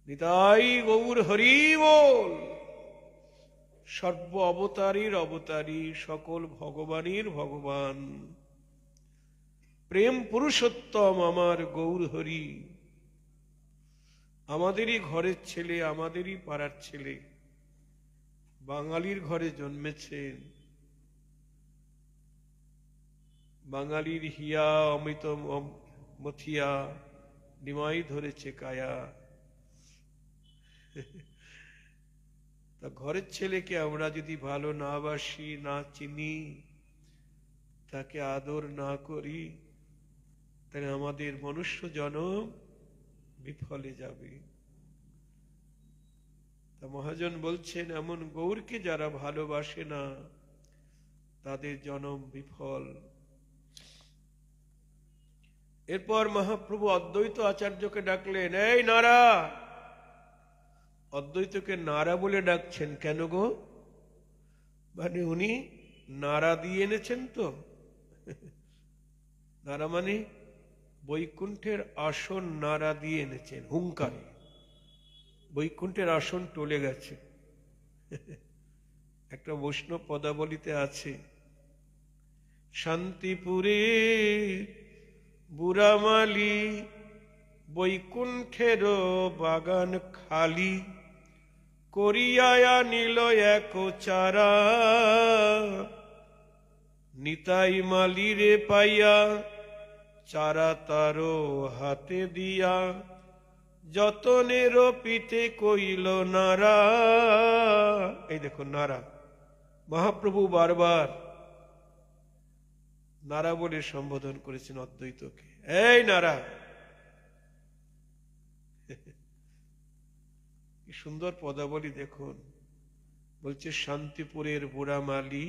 নিতাই গৌর হরি বল। সর্ব অবতারীর অবতারী, সকল ভগবানের ভগবান, প্রেম পুরুষোত্তম আমার গৌর হরি। আমাদেরই ঘরের ছেলে, আমাদেরই পাড়ার ছেলে, বাঙালির ঘরে জন্মেছেন। বাঙালির হিয়া অমৃত মথিয়া, নিমাই ধরেছে কায়া। তা ঘরের ছেলেকে আমরা যদি ভালো না বাসি, না চিনি, তাকে আদর না করি, তাহলে আমাদের মনুষ্য জন্ম বিফলে যাবে। তা মহাজন বলছেন, এমন গৌরকে যারা ভালোবাসে না, তাদের জন্ম বিফল। এরপর মহাপ্রভু অদ্বৈত আচার্যকে ডাকলেন, এই নারা। অদ্বৈতকে নারা বলে ডাকছেন কেন গো? মানে উনি নারা দিয়ে এনেছেন তো। নারা মানে বৈকুণ্ঠের আসন নারা দিয়ে এনেছেন, হুঙ্কারে। বৈকুণ্ঠের আসন টলে গেছে। একটা বৈষ্ণব পদাবলিতে আছে, শান্তিপুরে বুড়ামালি, বৈকুণ্ঠের বাগান খালি, করিয়া নিল এক চারা, নিতাই মালিরে পাইয়া, চারা তারো হাতে দিয়া, যতনের পিতে কইল নারা। এই দেখো নারা, মহাপ্রভু বারবার নারা বলে সম্বোধন করেছেন অদ্বৈতকে, এই নারা। কি সুন্দর পদাবলী দেখুন। বলছে, শান্তিপুরের বুড়ামালি,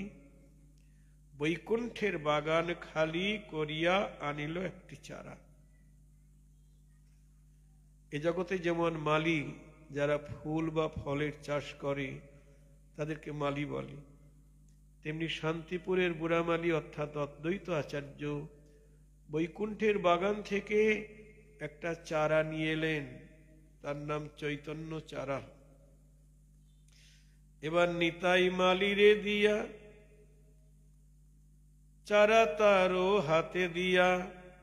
বৈকুণ্ঠের বাগান খালি, করিয়া আনিল একটি চারা। এ জগতে যেমন মালি, যারা ফুল বা ফলের চাষ করে, তাদেরকে মালি বলে, তেমনি শান্তিপুরের বুড়ামালি অর্থাৎ অদ্বৈত আচার্য বৈকুণ্ঠের বাগান থেকে একটা চারা নিয়ে এলেন, তার নাম চৈতন্য চারা। এবার নিতাই মালিরে দিয়া, চারা তারও হাতে দিয়া,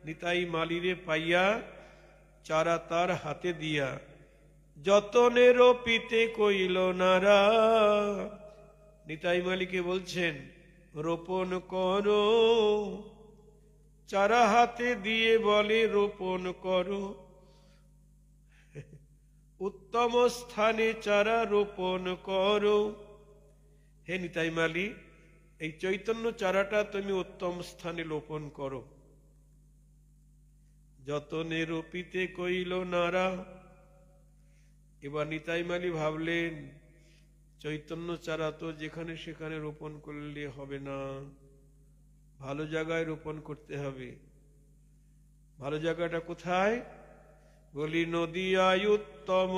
নিতাই মালিরে পাইয়া, চারা তার হাতে দিয়া, যতনেরও পিতে কইল নারা। নিতাই মালিকে বলছেন, রোপণ করো। চারা হাতে দিয়ে বলে, রোপণ করো। উত্তম স্থানে চারা রোপণ করো। হে নিতাই মালি, এই চৈতন্য চারাটা তুমি উত্তম স্থানে রোপণ করো, যতনে রোপিতে কইল নারা। এবার নিতাই মালি ভাবলেন, চৈতন্য চারা তো যেখানে সেখানে রোপণ করলে হবে না, ভালো জায়গায় রোপণ করতে হবে। ভালো জায়গাটা কোথায়? বলি নদিয়ায় উত্তম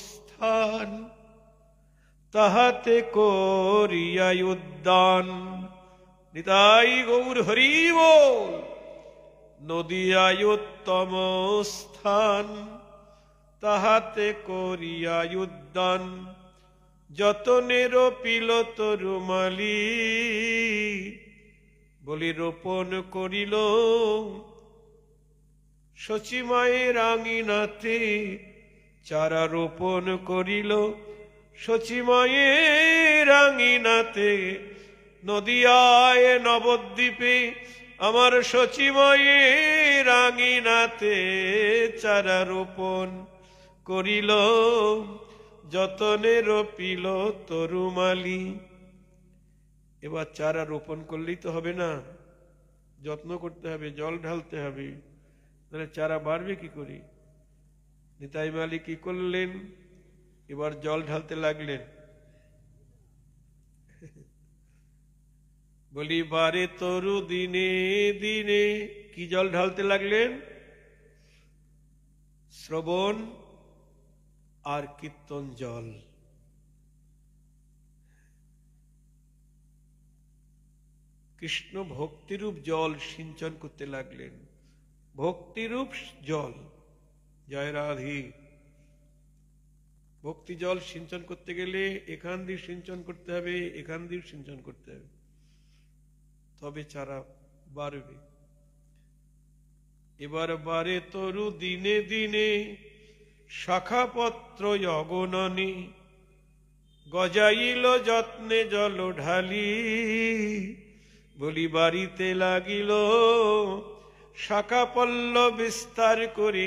স্থান, তাহাতে করিয়াই উদ্যান। নিতাই গৌর হরি বল। নদিয়ায় উত্তম স্থান, তাহাতে করিয়াই উদ্যান। যতনে রোপিল তরুমালি, বলি রোপণ করিল শচীমায়ের আঙিনাতে। চারা রোপণ করিল শচীমায়ের আঙিনাতে। নদিয়ায় নবদ্বীপে আমার শচীমায়ের আঙিনাতে চারা রোপণ করিল, যতনে রোপিল তরুমালি। এবার চারা রোপণ করলেই তো হবে না, যত্ন করতে হবে, জল ঢালতে হবে, তাহলে চারা বাড়বে কি করে? নিতাই মালি কি করলেন? এবার জল ঢালতে লাগলেন। বলি বারে তরু দিনে দিনে কি জল ঢালতে লাগলেন? শ্রবণ আর কীর্তন জল। কৃষ্ণ ভক্তিরূপ জল সিঞ্চন করতে লাগলেন, ভক্তিরূপ জল। জয় রাধে। ভক্তি জল সিঞ্চন করতে গেলে এখান দিয়ে সিঞ্চন করতে হবে, এখান দিয়ে সিঞ্চন করতে হবে, তবে চারা বাড়বে। এবার বারে তরু দিনে দিনে, শাখাপত্র অগণনে। গজাইল যত্নে জল ঢালি, বলি বাড়িতে লাগিল শাখা পল্লব বিস্তার করে।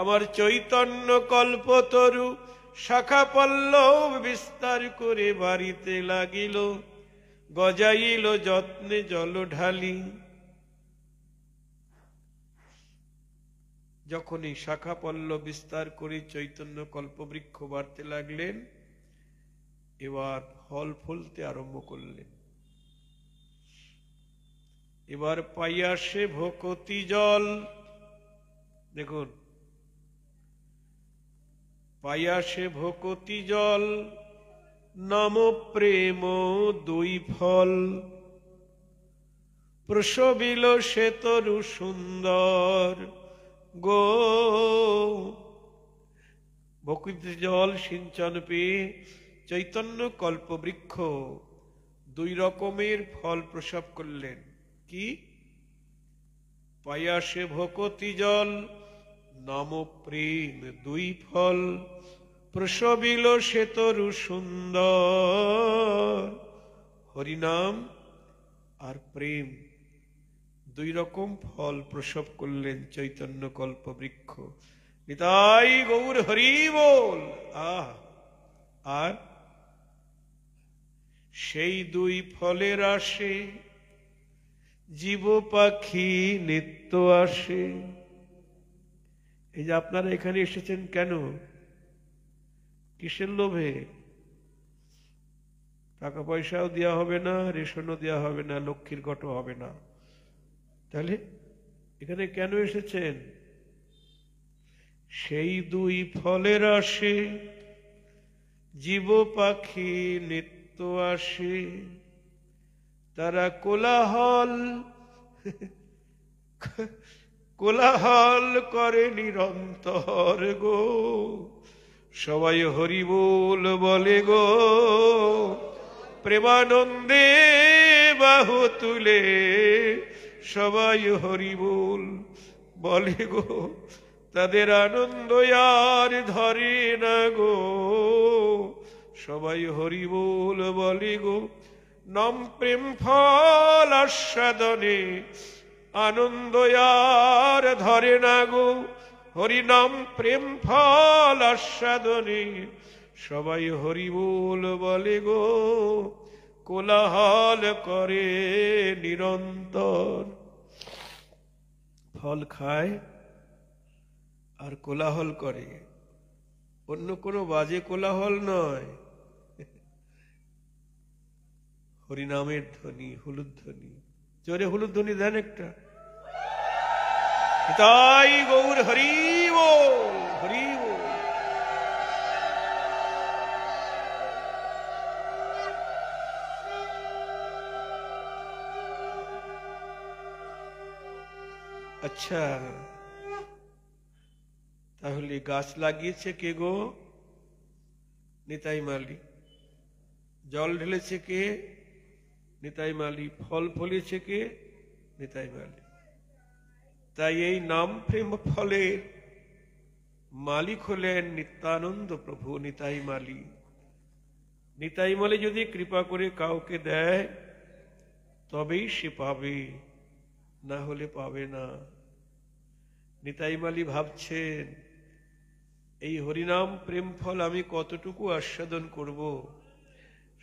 আমার চৈতন্য কল্পতরু শাখা পল্লব বিস্তার করে বাড়িতে লাগিল। গজাইল যত্নে জল ঢালি। যখনই শাখা পল্লব বিস্তার করে চৈতন্য কল্পবৃক্ষ বাড়তে লাগলেন, এবার ফল ফলতে আরম্ভ করলেন। এবার পাইয়া সে ভকতি জল। দেখুন, পাইয়া সে ভকতি জল, নাম প্রেম দুই ফল। প্রসবিল সে তরু সুন্দর গো। ভকতি জল সিঞ্চন পেয়ে চৈতন্য কল্পবৃক্ষ দুই রকমের ফল প্রসব করলেন। কি? পাইয়া সে ভকতি জল, নাম প্রেম দুই ফল। প্রসবিল সে তরু সুন্দর। হরিনাম আর প্রেম দুই রকম ফল প্রসব করলেন চৈতন্য কল্পবৃক্ষ। নিতাই গৌর হরি বল। আর সেই দুই ফলের আসে জীব পাখি নিত্য আসে। এই যে আপনারা এখানে এসেছেন কেন? কিসের লোভে? টাকা পয়সাও দেওয়া হবে না, রেশনও দেওয়া হবে না, লক্ষ্মীর ঘটও হবে না। তাহলে এখানে কেন এসেছেন? সেই দুই ফলের আসে জীব পাখি নিত্য আসে। তারা কোলাহল করে নিরন্তর গো। সবাই হরি বল বলে গো। প্রেমানন্দে বাহু তুলে সবাই হরি বল বলে গো। তাদের আনন্দ আর ধরে না গো। সবাই হরি বল বলে গো। নাম প্রেম ফল আস্বাদনে আনন্দ আর ধরে না গো। হরি নাম প্রেম ফল আস্বাদনে সবাই হরি বল বলে গো। কোলাহল করে নিরন্তর। ফল খায় আর কোলাহল করে, অন্য কোনো বাজে কোলাহল নয়, হরিনামের ধ্বনি, হুলুধ্বনি। জোরে হুলুধ্বনি দেন একটা। তাই গৌর হরি বল, হরি বল। আচ্ছা, তাহলে গাছ লাগিয়েছে কে গো? নিতাই মালি। জল ঢেলেছে কে? নিতাই মালি। ফল ফলিয়েছে কে? নিতাই মালি। তাই এই নাম প্রেম ফলের মালিক হলেন নিত্যানন্দ প্রভু নিতাই মালি। নিতাই মালি যদি কৃপা করে কাউকে দেয় তবেই সে পাবে, না হলে পাবে না। নিতাই মালি ভাবছেন এই হরিনাম প্রেম ফল আমি কতটুকু আস্বাদন করব,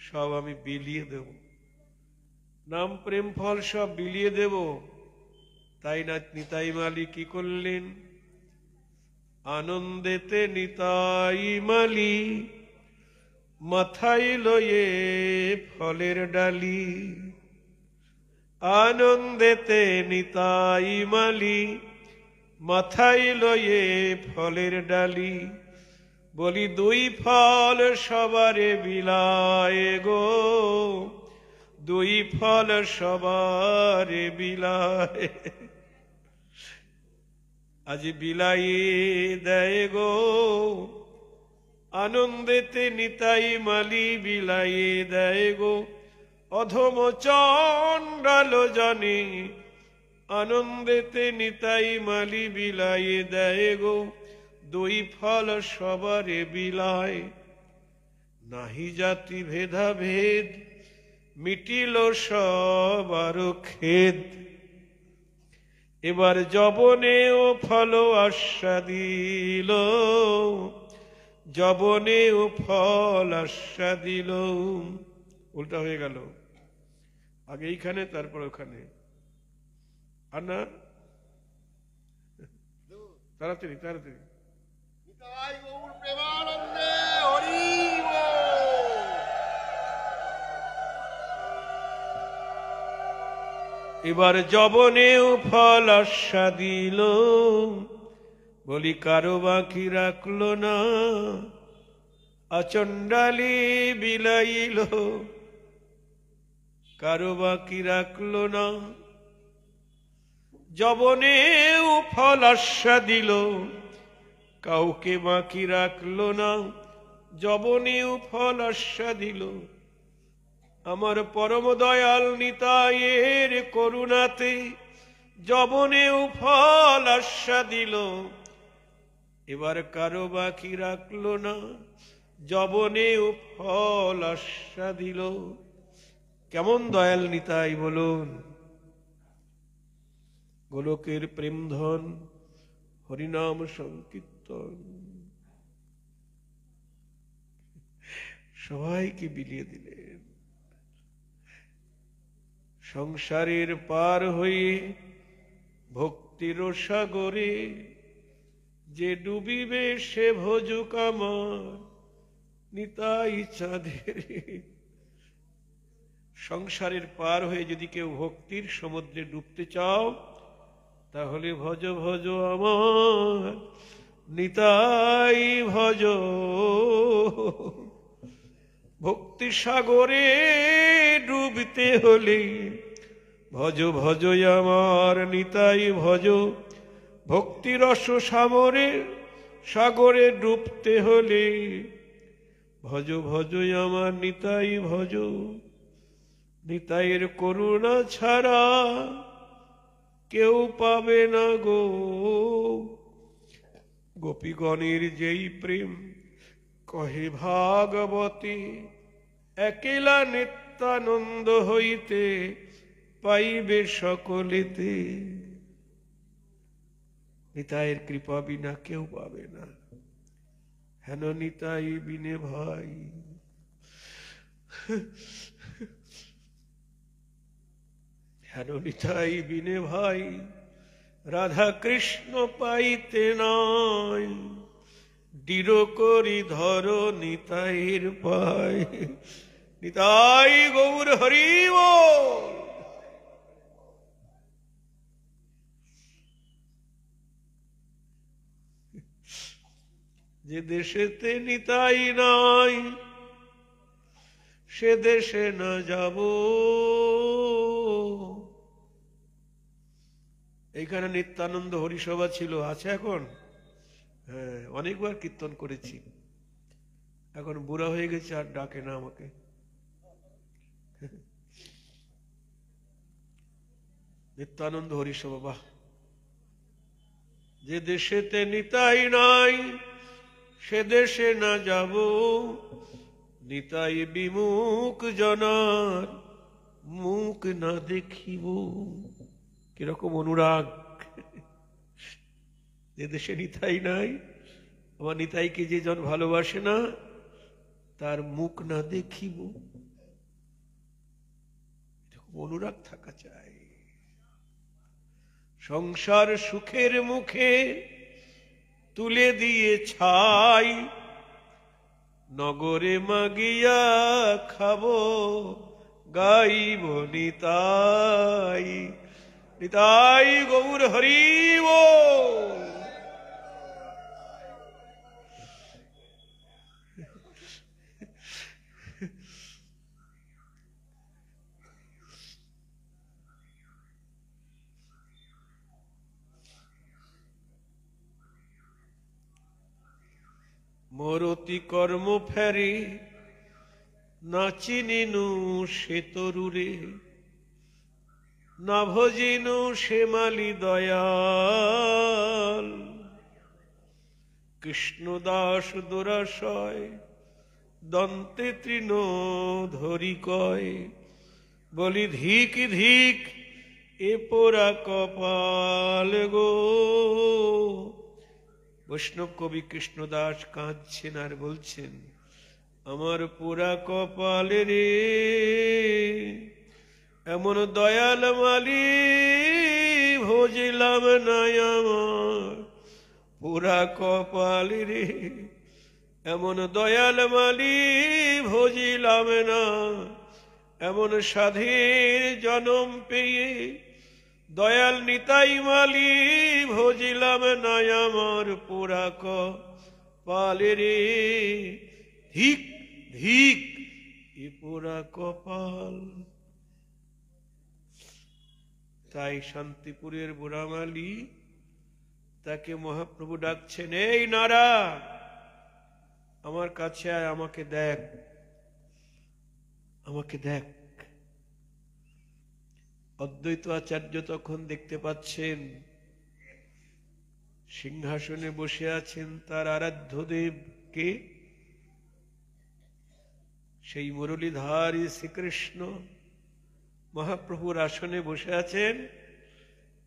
সব আমি বিলিয়ে দেব, নাম প্রেম ফল সব বিলিয়ে দেব। তাই না নিতাই মালি কি করলেন? আনন্দেতে নিতাই মালি মাথায় লয়ে ফলের ডালি। আনন্দেতে নিতাই মালি মাথায় লয়ে ফলের ডালি। বলি দুই ফল সবারে বিলায় গো, দুই ফল সবারে বিলায়। আজ বিলাই দেয় গো, আনন্দেতে নিতাই মালি বিলাই দেয় গো। অধম চণ্ডাল জানে আনন্দেতে নিতাই মালি বিলাই দেয় গো। দুই ফল সবারে বিলায়। নাহি জাতি ভেদাভেদ মিটিল সবার খেদ। এবার যবনেও ফল আস্বাদিল, যবনেও ফল আস্বাদিল। উল্টা হয়ে গেল, আগে এইখানে তারপর ওখানে। আর না, তাড়াতাড়ি তাড়াতাড়ি। এবার যবনেও ফল আস্বাদিল, বলি কারো বাকি রাখলো না। আচণ্ডালি বিলাইল, কারো বাকি রাখলো না। যবনেও ফল আস্বাদিল, কাউকে বাকি রাখলো না। যবনেও ফল আস্বাদিল, আমার পরম দয়াল নিতাইয়ের করুণাতে যবনেও ফল আস্বাদিল। এবার কারো বাকি রাখলো না, যবনেও ফল আস্বাদিল। কেমন দয়াল নিতাই বলুন? গোলকের প্রেমধন হরিনাম সংকীর্তন সবাইকে বিলিয়ে দিলেন। সংসারের পার হয়ে ভক্তির সাগরে যে ডুবিবে সে ভজুক আমার নিতাই চাঁদের। সংসারের পার হয়ে যদি কেউ ভক্তির সমুদ্রে ডুবতে চাও, তাহলে ভজ ভজ আমার নিতাই ভজ। ভক্তি সাগরে ডুবতে হলে ভজ ভজ আমার নিতাই ভজ। ভক্তি রস সাগরে ডুবতে হলে ভজ ভজ আমার নিতাই ভজ। নিতাইয়ের করুণা ছাড়া কেউ পাবে না গো। গোপীগণের যেই প্রেম কহে ভাগবতী, একেলা নিত্যানন্দ হইতে পাইবে সকলেতে। নিতাইয়ের কৃপা বিনা কেউ পাবে না। হেন নিতাই বিনে ভাই, হেন নিতাই বিনে ভাই রাধা কৃষ্ণ পাইতে নয়, দৃঢ় করি ধর নিতাইর পায়। নিতাই গৌর হরি বল। যে দেশেতে নিতাই নাই, সে দেশে না যাব। এইখানে নিত্যানন্দ হরিসভা ছিল, আছে এখন? হ্যাঁ, অনেকবার কীর্তন করেছি। এখন বুড়া হয়ে গেছে, আর ডাকে না আমাকে। নিত্যানন্দ হরিসভা, বাহ। যে দেশেতে নিতাই নাই, সে দেশে না যাব। নিতাই বিমুখ জনার মুখ না দেখিব। কিরকম অনুরাগ! যে দেশে নিতাই নাই, আমার নিতাইকে যে জন ভালোবাসে না, তার মুখ না দেখিব। অনুরাগ থাকা চাই। সংসার সুখের মুখে তুলে দিয়ে ছাই, নগরে মাগিয়া খাবো গাইব নিতাই। নিতাই গৌর হরি বল। মরতি কর্ম ফেরে না চিনিনু সে তরুরে, না ভজিনু সে মালি দয়াল। কৃষ্ণদাস দুরাশয় দন্তে তৃণ ধরি কয়, বলি ধিক ধিক এ পোড়া কপাল গো। বৈষ্ণব কবি কৃষ্ণদাস কাঁদছেন আর বলছেন, আমার পোড়া কপাল রে, এমন দয়াল মালি ভজিলাম না। আমার পোড়া কপাল রে, এমন দয়াল মালি ভজিলাম না। এমন সাধের জনম পেয়ে দয়াল নিতাই মালি ভজিলাম না। আমার পোড়া কপাল রে, ধিক ধিক এ পোড়া কপাল। তাই শান্তিপুরের বুড়ামালি, তাকে মহাপ্রভু ডাকছেন, এই নারা, আমার কাছে আয়, আমাকে দেখ, আমাকে দেখ। অদ্বৈত আচার্য তখন দেখতে পাচ্ছেন সিংহাসনে বসে আছেন তার আরাধ্য দেবকে, সেই মুরলীধারী শ্রীকৃষ্ণ মহাপ্রভুর আসনে বসে আছেন।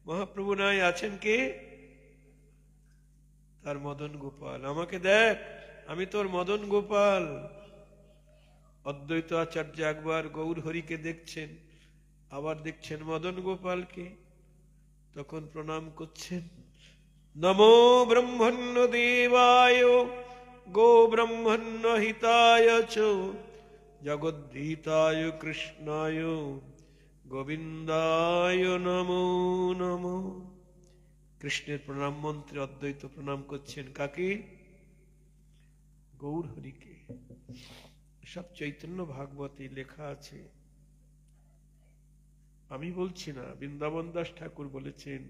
মহাপ্রভু নাই, আছেন কে? তার মদন গোপাল। আমাকে দেখ, আমি তোর মদন গোপাল। অদ্বৈত আচার্য একবার গৌর হরিকে দেখছেন, আবার দেখছেন মদন গোপালকে। তখন প্রণাম করছেন, নমো ব্রহ্মণ্য দেবায় গো ব্রহ্মণ্য হিতায় চ জগদ্ধিতায় কৃষ্ণায় গোবিন্দায় নমো নমো। কৃষ্ণের প্রণাম মন্ত্রে অদ্বৈত প্রণাম করছেন কাকে? গৌর হরিকে। সব চৈতন্য ভাগবতে লেখা আছে, আমি বলছি না, বৃন্দাবন দাস ঠাকুর বলেছেন,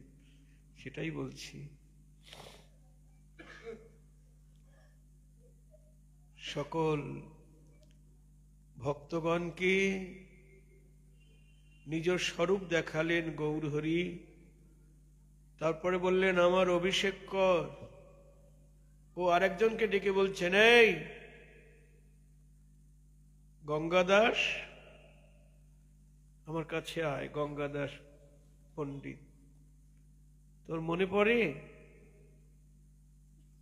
সেটাই বলছি। সকল ভক্তগণকে নিজ স্বরূপ দেখালেন গৌর হরি। তারপরে বললেন, আমার অভিষেক কর। ও আরেকজনকে ডেকে বলছেন, এই গঙ্গাদাস, আমার কাছে আয়। গঙ্গাদাস পণ্ডিত, তোর মনে পড়ে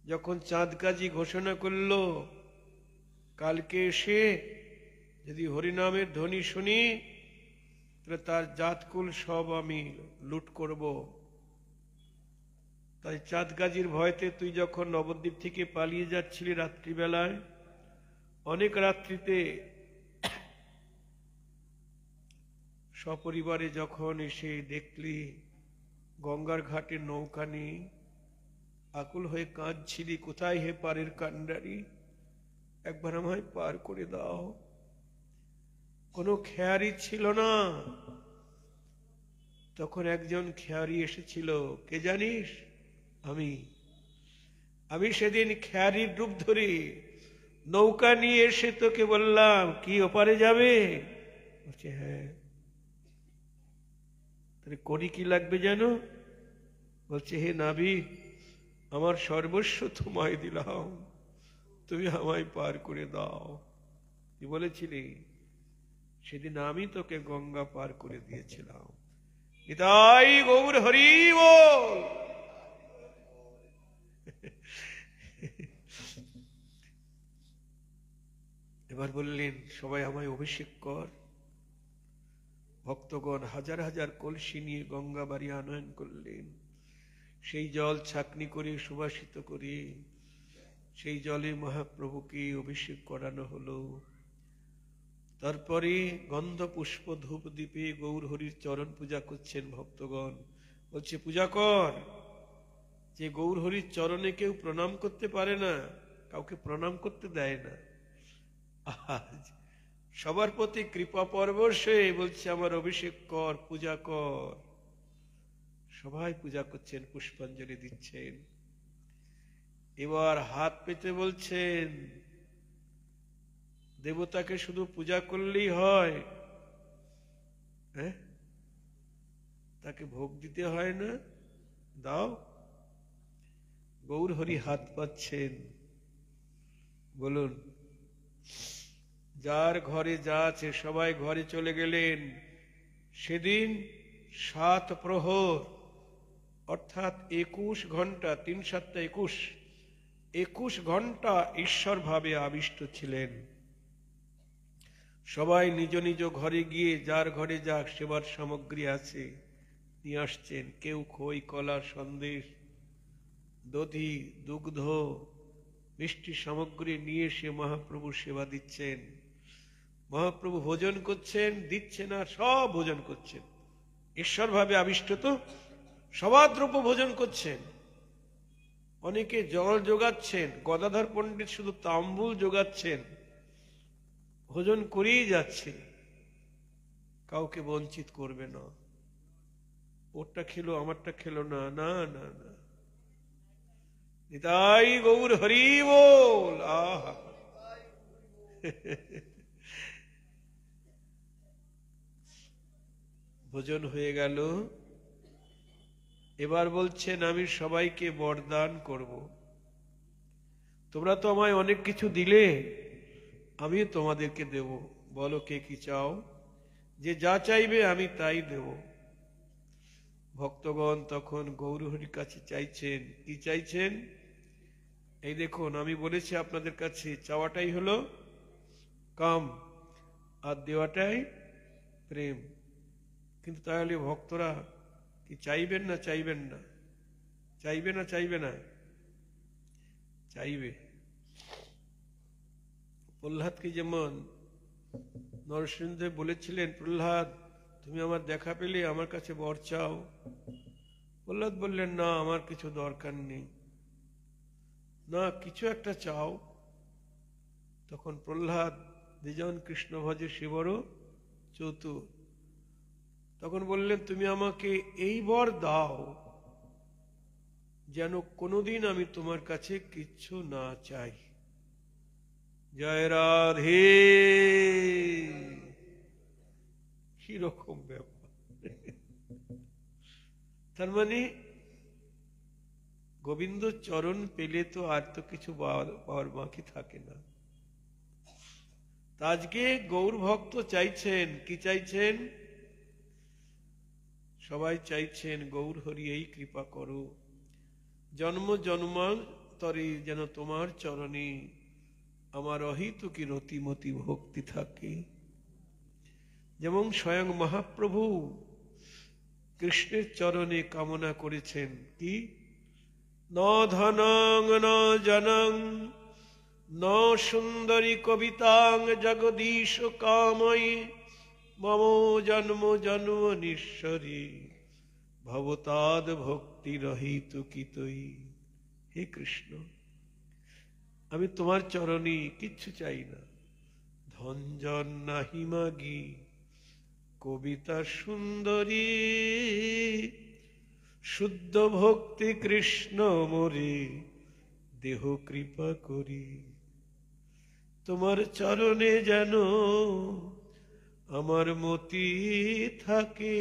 যখন চাঁদ কাজী ঘোষণা করল, কালকে এসে যদি হরিনামের ধ্বনি শুনি তাহলে তার জাতকুল সব আমি লুট করব। তাই চাঁদগাজির ভয়তে তুই যখন নবদ্বীপ থেকে পালিয়ে যাচ্ছিলি রাত্রিবেলায়, অনেক রাত্রিতে সপরিবারে যখন এসে দেখলি গঙ্গার ঘাটে নৌকা নেই, আকুল হয়ে কাঁদছিলি, কোথায় হে পারের কান্ডারি, একবার আমায় পার করে দাও। কোনো খেয়ারি ছিল না। তখন একজন খেয়ারি এসেছিল, কে জানিস? আমি সেদিন খেয়ারির রূপ ধরে নৌকা নিয়ে এসে তোকে বললাম কি ওপারে যাবে? বলছে হ্যাঁ। তাহলে করি কি লাগবে জানো? বলছে হে নাবিক, আমার সর্বস্ব তোমায় দিলাম, তুমি আমায় পার করে দাও। কি বলেছিলি? সেদিন আমি তোকে গঙ্গা পার করে দিয়েছিলাম। নিতাই গৌর হরি বল। এবার বললেন সবাই আমায় অভিষেক কর। ভক্তগণ হাজার হাজার কলসি নিয়ে গঙ্গা বাড়ি আনয়ন করলেন। সেই জল ছাকনি করে সুবাসিত করে সেই জলে মহাপ্রভুকে অভিষেক করানো হলো। তারপরে গন্ধ পুষ্প ধূপ দ্বীপে গৌর হরির চরণ পূজা করছেন ভক্তগণ। বলছে পূজা কর। যে গৌর হরির চরণে কেউ প্রণাম করতে পারে না, কাউকে প্রণাম করতে দেয় না, আজ সবার প্রতি কৃপা পরবশে বলছে আমার অভিষেক কর, পূজা কর। সবাই পূজা করছেন, পুষ্পাঞ্জলি দিচ্ছেন। এবার হাত পেতে বলছেন দেবতাকে শুধু পূজা করলেই হয়? হ্যাঁ, তাকে ভোগ দিতে হয় না? দাও। গৌর হরি হাত পাচ্ছেন। বলুন, যার ঘরে যা আছে সবাই ঘরে চলে গেলেন। সেদিন 7 প্রহর অর্থাৎ 21 ঘন্টা, 3 7 21 ঘন্টা ঈশ্বর ভাবে আবিষ্ট ছিলেন। সবাই নিজ নিজ ঘরে গিয়ে যার ঘরে যা সেবার সামগ্রী আছে নিয়ে আসছেন। কেউ খই, কলা, সন্দেশ, দধি, দুগ্ধ, মিষ্টি সামগ্রী নিয়ে এসে মহাপ্রভু সেবা দিচ্ছেন। মহাপ্রভু ভোজন করছেন, দিচ্ছেন আর সব ভোজন করছেন। ঈশ্বর ভাবে আবিষ্ট তো সবার দ্রব্য ভোজন করছেন। অনেকে জল যোগাচ্ছেন, গদাধর পণ্ডিত শুধু তাম্বুল যোগাচ্ছেন, ভোজন করেই যাচ্ছে। কাউকে বঞ্চিত করবে না, ওরটা খেলো আমারটা খেলো না, না না না। নিতাই গৌর হরি বল। আহা, ভোজন হয়ে গেল। এবার বলছেন আমি সবাইকে বরদান করব। তোমরা তো আমায় অনেক কিছু দিলে, আমি তোমাদেরকে দেব। বলো কে কি চাও? যে যা চাইবে আমি তাই দেব। ভক্তগণ তখন গৌরহরির কাছে চাইছেন। কি চাইছেন? এই দেখুন, আমি বলেছি আপনাদের কাছে চাওয়াটাই হলো কাম আর দেওয়াটাই প্রেম। কিন্তু তাহলে ভক্তরা কি চাইবেন না চাইবেন না? চাইবে না চাইবে না? চাইবে। প্রহ্লাদকে যেমন নরসিংহদেব বলেছিলেন, প্রহ্লাদ তুমি আমার দেখা পেলে আমার কাছে বর চাও। প্রহ্লাদ বললেন না, আমার কিছু দরকার নেই। না, কিছু একটা চাও। তখন প্রহ্লাদ দ্বিজন কৃষ্ণ ভজে শিবর চতুর, তখন বললেন তুমি আমাকে এই বর দাও যেন কোনোদিন আমি তোমার কাছে কিচ্ছু না চাই। জয় রাধে। কিরকম ব্যাপার! তার মানে গোবিন্দ চরণ পেলে তো আর তো কিছু পাওয়ার বাকি থাকে না। আজকে গৌর ভক্ত চাইছেন, কি চাইছেন? সবাই চাইছেন গৌর হরি এই কৃপা করো, জন্ম জন্মান্তরে যেন তোমার চরণে আমার অহিতুকি রতিমতি ভক্তি থাকে। যেমন স্বয়ং মহাপ্রভু কৃষ্ণের চরণে কামনা করেছেন কি? ন ধনং ন জনং ন সুন্দরী কবিতাং জগদীশ কাময়ী মম জন্ম জন্ম নিঃস্বরী ভবতাদ ভক্তি রহিত কিতই। হে কৃষ্ণ, আমি তোমার চরণে কিচ্ছু চাই না, ধন জন নাহি মাগি, কবিতা সুন্দরী, শুদ্ধ ভক্তি কৃষ্ণ মোরে দেহ কৃপা করি। তোমার চরণে যেন আমার মতি থাকে,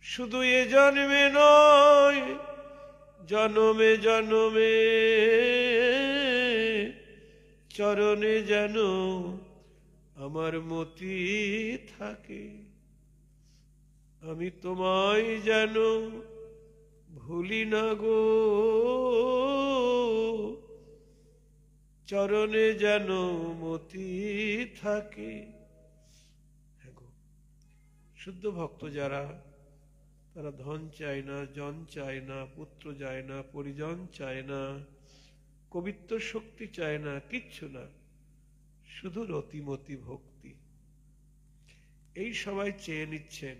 শুধু এ জন্মে নয় জনমে জনমে, চরণে যেন আমার মতি থাকে। আমি তোমায় যেন ভুলি না গো, চরণে যেন মতি থাকে। হ্যাঁ গো, শুদ্ধ ভক্ত যারা, তারা ধন চায় না, জন চায় না, পুত্র চায় না, পরিজন চায় না, কবিত্ব শক্তি চায় না, কিচ্ছু না, শুধু রতিমতি ভক্তি। এই সবাই চেয়ে নিচ্ছেন।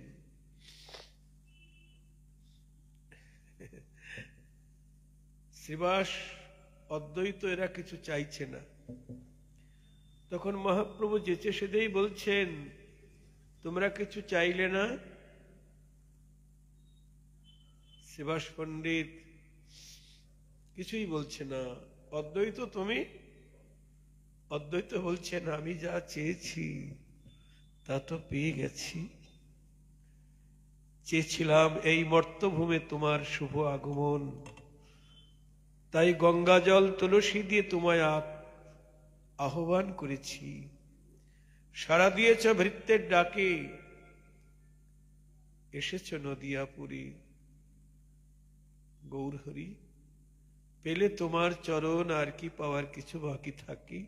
শ্রীবাস, অদ্বৈত এরা কিছু চাইছে না। তখন মহাপ্রভু যেচে সেদেই বলছেন, তোমরা কিছু চাইলে না? শ্রীবাস পণ্ডিত কিছুই বলছে না। অদ্বৈত তুমি? অদ্বৈত বলছেন, আমি যা চেয়েছি তা তো পেয়ে গেছি। চেয়েছিলাম এই মর্তভূমে তোমার শুভ আগমন, তাই গঙ্গা জল তুলসী দিয়ে তোমায় আহ্বান করেছি। সাড়া দিয়েছ ভৃত্যের ডাকে, এসেছ নদিয়াপুরী। গৌরহরি, পেলে তোমার চরণ আর কি পাওয়ার কিছু বাকি থাকি?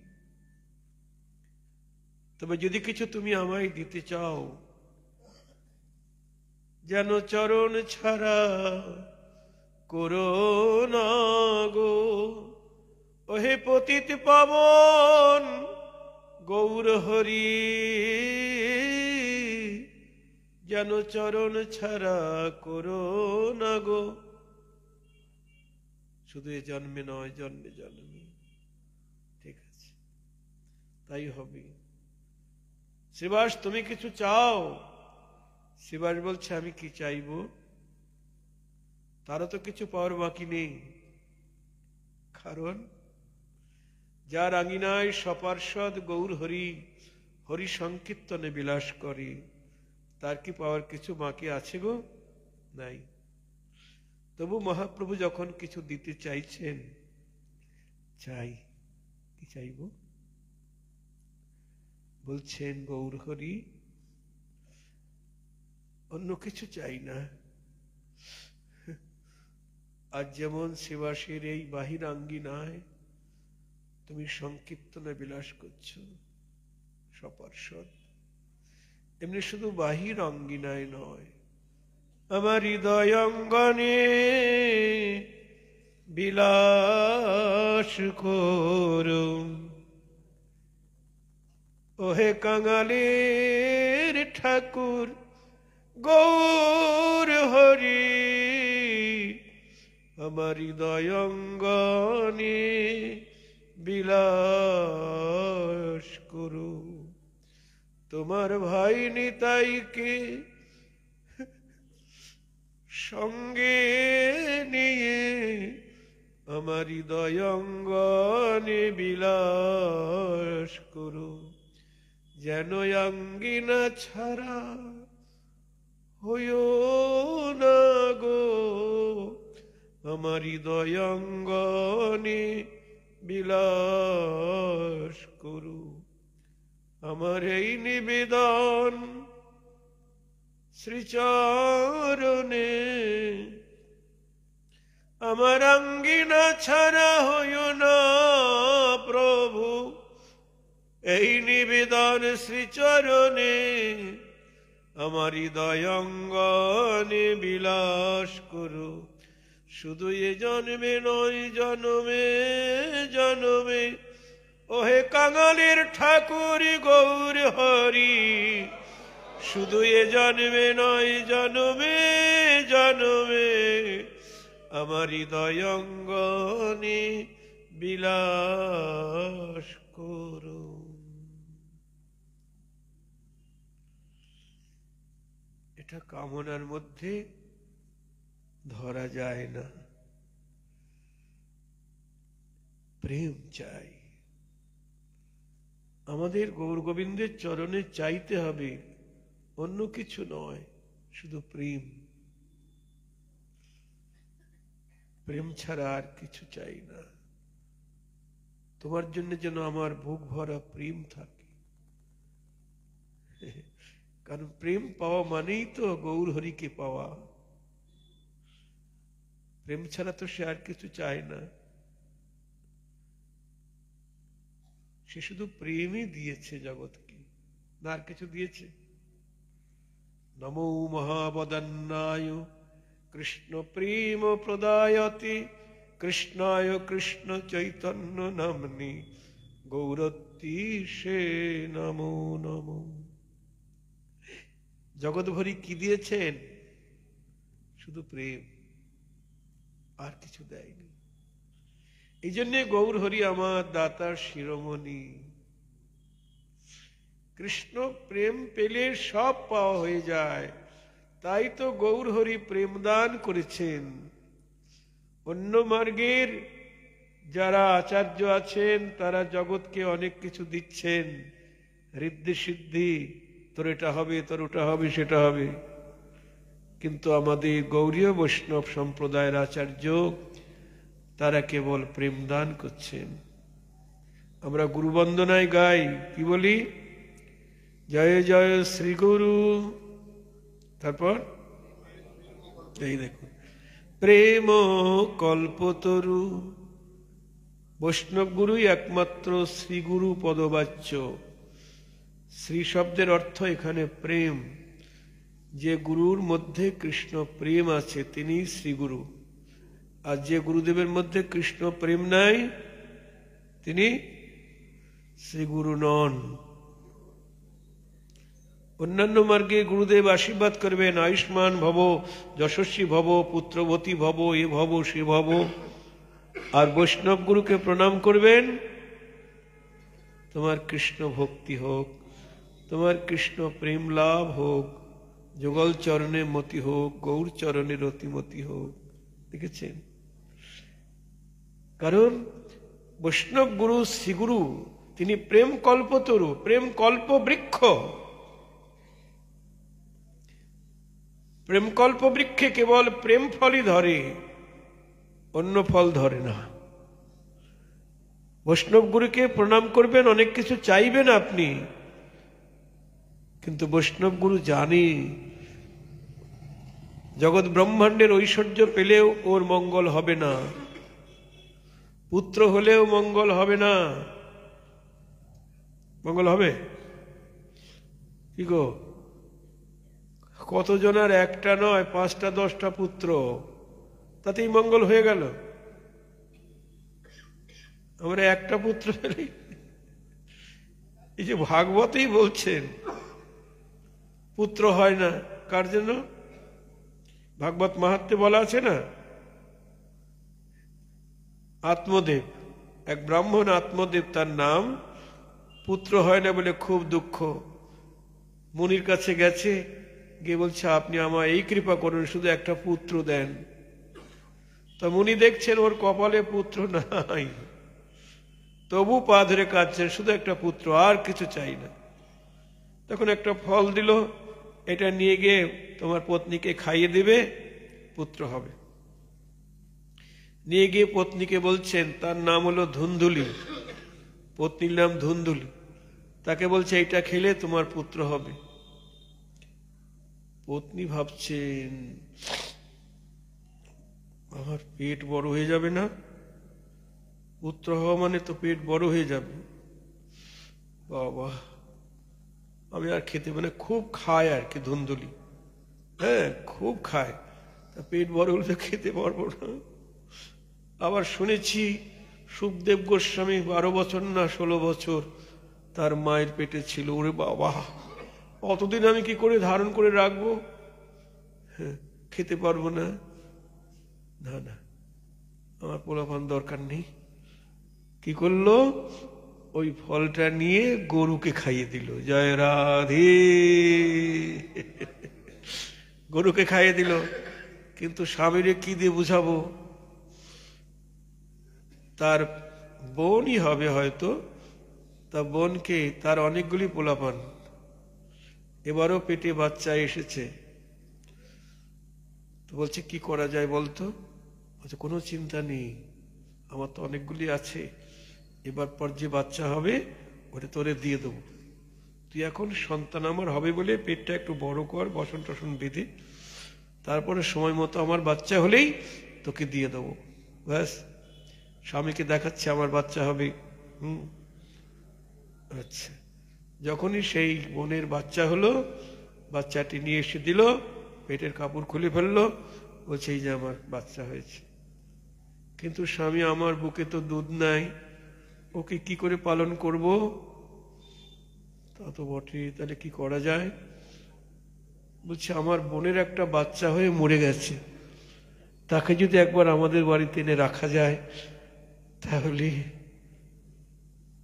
তবে যদি কিছু তুমি আমায় দিতে চাও, যেন চরণ ছাড়া করো না গো। ওহে পতিত পাবন গৌরহরি, যেন চরণ ছাড়া করো না গো। শুধু এ জন্মে নয়, জন্মে জন্মে। ঠিক আছে, তাই হবে। শ্রীবাস, তুমি কিছু চাও? শ্রীবাস বলছে, আমি কি চাইব? তারও তো কিছু পাওয়ার বাকি নেই। কারণ যার আঙিনায় সপার্ষদ গৌর হরি হরি সংকীর্তনে বিলাস করে, তার কি পাওয়ার কিছু বাকি আছে গো? নাই। তবু মহাপ্রভু যখন কিছু দিতে চাইছেন, চাই, কি চাইব? বলছেন, গৌর হরি, অন্য কিছু চাই না। আজ যেমন শ্রীবাসের এই বাহির আঙ্গিনায় তুমি সংকীর্তনে বিলাস করছো সপার্ষদ, এমনি শুধু বাহির অঙ্গিনায় নয়, আমার হৃদয় অঙ্গনে বিলাস করুন। ওহে কাঙালের ঠাকুর গৌর হরি, আমার হৃদয় অঙ্গনে বিলাস করু। তোমার ভাই নিতাইকে সঙ্গে নিয়ে আমার হৃদয় অঙ্গনে বিলাস করু। যেন অঙ্গিনা ছাড়া হইও না গো, আমার হৃদয় অঙ্গনে বিলাস করু। আমার এই নিবেদন শ্রীচরণে, আমার অঙ্গিনা ছাড়া হইও না প্রভু। এই নিবেদন শ্রীচরণে, আমার হৃদয় অঙ্গনে বিলাস করু। শুধু এ জন্মে নয় জন্মে জন্মে, ওহে কাঙালের ঠাকুর গৌর হরি। শুধু এ জন্মে নয় জন্মে জন্মে, আমার হৃদয় অঙ্গনে বিলাস করো। এটা কামনার মধ্যে ধরা যায় না। প্রেম চাই, আমাদের গৌর গোবিন্দের চরণে চাইতে হবে, অন্য কিছু নয়, শুধু প্রেম। প্রেম ছাড়া আর কিছু চাই না। তোমার জন্য যেন আমার বুক ভরা প্রেম থাকে, কারণ প্রেম পাওয়া মানেই তো গৌর হরিকে পাওয়া। প্রেম ছাড়া তো সে আর কিছু চায় না। সে শুধু প্রেমই দিয়েছে জগৎকে, না আর কিছু দিয়েছে? নমো মহাবদান্নায় কৃষ্ণ প্রেম প্রদায়তে, কৃষ্ণায় কৃষ্ণ চৈতন্য নাম্নি গৌরতীশে নমো নমো। জগৎ ভরি কি দিয়েছেন? শুধু প্রেম, আর কিছু দেয়নি। এই জন্যে গৌর হরি আমার দাতার শিরোমণি। কৃষ্ণ প্রেম পেলে সব পাওয়া হয়ে যায়, তাই তো গৌর হরি প্রেম দান করেছেন। অন্য মার্গের যারা আচার্য আছেন তারা জগৎকে অনেক কিছু দিচ্ছেন, ঋদ্ধি সিদ্ধি, তোর এটা হবে, তোর ওটা হবে, সেটা হবে। কিন্তু আমাদের গৌড়ীয় বৈষ্ণব সম্প্রদায়ের আচার্য তারা কেবল প্রেম দান করছেন। আমরা গুরু বন্দনায় গাই, কি বলি? জয় জয় শ্রী গুরু। তারপর এই দেখুন, প্রেম কল্পতরু। বৈষ্ণব গুরুই একমাত্র শ্রীগুরু পদবাচ্য। শ্রী শব্দের অর্থ এখানে প্রেম। যে গুরুর মধ্যে কৃষ্ণ প্রেম আছে তিনি শ্রীগুরু, আর যে গুরুদেবের মধ্যে কৃষ্ণ প্রেম নাই তিনি শ্রীগুরু নন। অন্যান্য মার্গে গুরুদেব আশীর্বাদ করবেন, আয়ুষ্মান ভব, যশস্বী ভব, পুত্রবতী ভব, এ ভব সে ভব। আর বৈষ্ণব গুরুকে প্রণাম করবেন, তোমার কৃষ্ণ ভক্তি হোক, তোমার কৃষ্ণ প্রেম লাভ হোক, যুগল চরণে মতি হোক, গৌর চরণে রতিমতি হোক। দেখেছেন? কারণ বৈষ্ণব গুরু শ্রীগুরু তিনি প্রেম কল্পতরু, প্রেম কল্প বৃক্ষ। প্রেম কল্প বৃক্ষে কেবল প্রেম ফলই ধরে, অন্য ফল ধরে না। বৈষ্ণব গুরুকে প্রণাম করবেন, অনেক কিছু চাইবেন আপনি, কিন্তু বৈষ্ণব গুরু জানে জগৎ ব্রহ্মাণ্ডের ঐশ্বর্য পেলেও ওর মঙ্গল হবে না, পুত্র হলেও মঙ্গল হবে না। মঙ্গল হবে কি গো? কতজনের একটা নয় 5টা 10টা পুত্র, তাতেই মঙ্গল হয়ে গেল। আমরা একটা পুত্র পেলে, এই যে ভাগবতেই বলছেন পুত্র হয় না, কার জন্য? ভাগবত মাহাত্ম্যে বলা আছে না, আত্মদেব, এক ব্রাহ্মণ আত্মদেব তার নাম, পুত্র হয় না বলে খুব দুঃখ। মুনির কাছে গেছে, গিয়ে বলছে আপনি আমায় এই কৃপা করুন, শুধু একটা পুত্র দেন। তা মুনি দেখছেন ওর কপালে পুত্র নাই, তবু পা ধরে কাঁদছেন, শুধু একটা পুত্র, আর কিছু চাই না। তখন একটা ফল দিল, এটা নিয়ে গিয়ে তোমার পত্নীকে খাইয়ে দিবে, পুত্র হবে। নিয়ে গিয়ে পত্নীকে বলছেন, তার নাম হলো ধুন্ধুলি, পত্নীর নাম ধুন্ধুলি। তাকে বলছে এটা খেলে তোমার পুত্র হবে। পত্নী ভাবছেন আমার পেট বড় হয়ে যাবে না, পুত্র হওয়া মানে তো পেট বড় হয়ে যাবে। বাবা, আমি আর খেতে, মানে খুব খায় আর কি ধুন্ধুলি, হ্যাঁ খুব খায়। তা পেট বড় হলে তো খেতে পারবো না। আবার শুনেছি সুখদেব গোস্বামী 12 বছর না 16 বছর তার মায়ের পেটে ছিল। ওরে বাবা, অতদিন আমি কি করে ধারণ করে রাখবো? হ্যাঁ, খেতে পারবো না। না না, আমার পোলাপান দরকার নেই। কি করলো? ওই ফলটা নিয়ে গরুকে খাইয়ে দিল। জয় রাধে। গরুকে খাইয়ে দিল। কিন্তু স্বামীরে কি দিয়ে বুঝাবো? তার বোনই হবে হয়তো, তা বোনকে, তার অনেকগুলি পোলাপান, এবারও পেটে বাচ্চা এসেছে। তো বলছে কি করা যায় বলতো? বলছে কোনো চিন্তা নেই, আমার তো অনেকগুলি আছে, এবার পর যে বাচ্চা হবে ওটা তোরে দিয়ে দেবো। তুই এখন সন্তান আমার হবে বলে পেটটা একটু বড় কর, বসন টসন বেঁধে, তারপরে সময় মতো আমার বাচ্চা হলেই তোকে দিয়ে দেবো। ব্যাস, স্বামীকে দেখাচ্ছে আমার বাচ্চা হবে। আচ্ছা, যখনই সেই বোনের বাচ্চা হলো, বাচ্চাটি নিয়ে এসে দিল, পেটের কাপড় খুলে ফেললো, বলছে এই যে আমার বাচ্চা হয়েছে। কিন্তু স্বামী, আমার বুকে তো দুধ নাই, ওকে কি করে পালন করব? তা তো বটে, তাহলে কি করা যায়? বলছে আমার বোনের একটা বাচ্চা হয়ে মরে গেছে, তাকে যদি একবার আমাদের বাড়িতে এনে রাখা যায় তাহলে।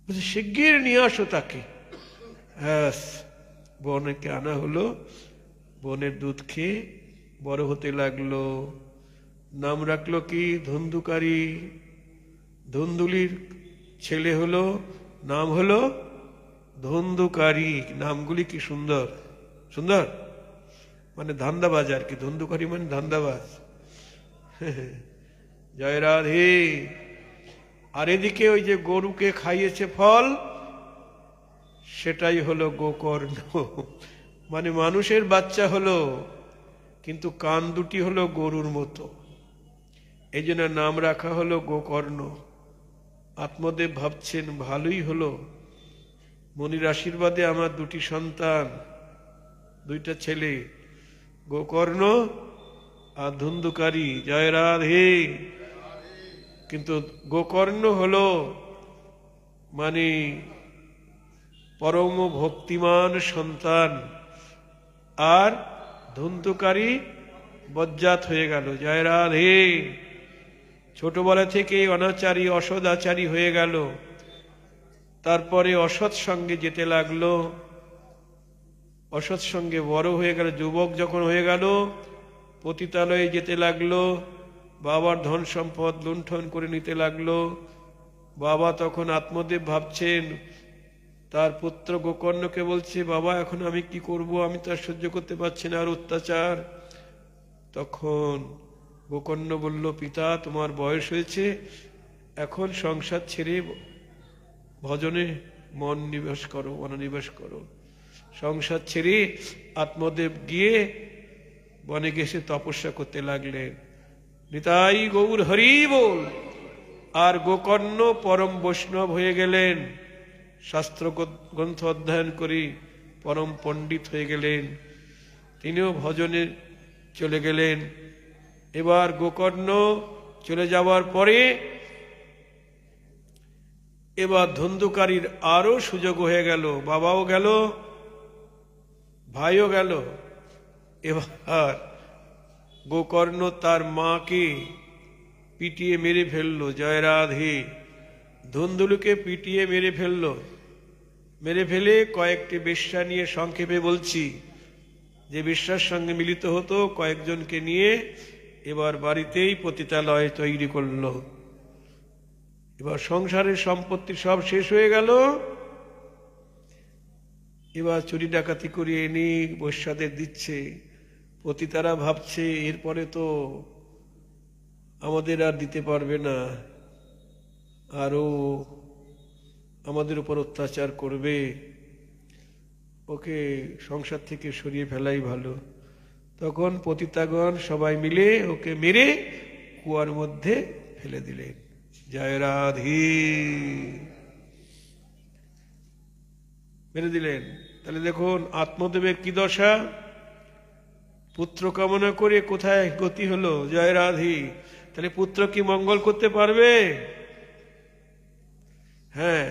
বলছে শিগগির নিয়ে আসো তাকে। হ্যাঁ, বোনকে আনা হলো। বোনের দুধ খেয়ে বড় হতে লাগলো। নাম রাখলো কি? ধুন্ধুকারী। ধুন্ধুলির ছেলে হলো, নাম হলো ধুন্ধুকারী। নামগুলি কি সুন্দর সুন্দর, মানে ধান্দাবাজ আর কি। ধুন্ধুকারী মানে ধান্দাবাজ। জয় রাধে। আর এদিকে ওই যে গরুকে খাইয়েছে ফল, সেটাই হলো গোকর্ণ। মানে মানুষের বাচ্চা হলো, কিন্তু কান দুটি হলো গরুর মতো, এই জন্য নাম রাখা হলো গোকর্ণ। আত্মদেব ভাবছেন ভালোই হলো, মনির আশীর্বাদে আমার দুটি সন্তান, দুইটা ছেলে, গোকর্ণ আর ধুন্ধুকারী। জয় রাধে। কিন্তু গোকর্ণ হলো মানে পরম ভক্তিমান সন্তান, আর ধুন্ধুকারী বজ্জাত হয়ে গেল। জয় রাধে। ছোটবেলা থেকে অনাচারী অসদাচারী হয়ে গেল, তারপরে অসৎ সঙ্গে যেতে লাগলো, অসৎ সঙ্গে বড় হয়ে গেল। যুবক যখন হয়ে গেল, পতিতালয়ে যেতে লাগলো, বাবার ধন সম্পদ লুণ্ঠন করে নিতে লাগলো। বাবা তখন আত্মদেব ভাবছেন, তার পুত্র গোকর্ণকে বলছে, বাবা এখন আমি কি করব, আমি তো আর সহ্য করতে পারছি না আর অত্যাচার। তখন গোকর্ণ বলল, পিতা তোমার বয়স হয়েছে, এখন সংসার ছেড়ে ভজনে মন নিবেশ করো, মনোনিবেশ করো। সংসার ছেড়ে আত্মদেব গিয়ে বনে গেছে তপস্যা করতে লাগলেন। নিতাই গৌর হরি বল। আর গোকর্ণ পরম বৈষ্ণব হয়ে গেলেন, শাস্ত্র গ্রন্থ অধ্যয়ন করে পরম পণ্ডিত হয়ে গেলেন, তিনিও ভজনে চলে গেলেন। এবার গোকর্ণ চলে যাওয়ার পরে এবার ধুন্ধুকারীর আরো সুযোগ হয়ে গেল, বাবাও গেল, ভাইও গেল। এবার গোকর্ণ তার মাকে পিটিয়ে মেরে ফেললো। জয় রাধে। ধুন্ধুলুকে পিটিয়ে মেরে ফেললো। মেরে ফেলে কয়েকটি বেশ্যা নিয়ে, সংক্ষেপে বলছি, যে বেশ্যার সঙ্গে মিলিত হতো কয়েকজনকে নিয়ে এবার বাড়িতেই পতিতালয় তৈরি করলো। এবার সংসারের সম্পত্তি সব শেষ হয়ে গেল। এবার চুরি ডাকাতি করে এনে বৈশ্যাদের দিচ্ছে। পতিতারা ভাবছে এরপরে তো আমাদের আর দিতে পারবে না, আরো আমাদের উপর অত্যাচার করবে, ওকে সংসার থেকে সরিয়ে ফেলাই ভালো। তখন পতিতাগণ সবাই মিলে ওকে মেরে কুয়ার মধ্যে ফেলে দিলেন। জয় রাধে। মেরে দিলেন। তাহলে দেখুন আত্মদেবের কি দশা। পুত্র কামনা করে কোথায় গতি হলো? জয় রাধি। তাহলে পুত্র কি মঙ্গল করতে পারবে? হ্যাঁ,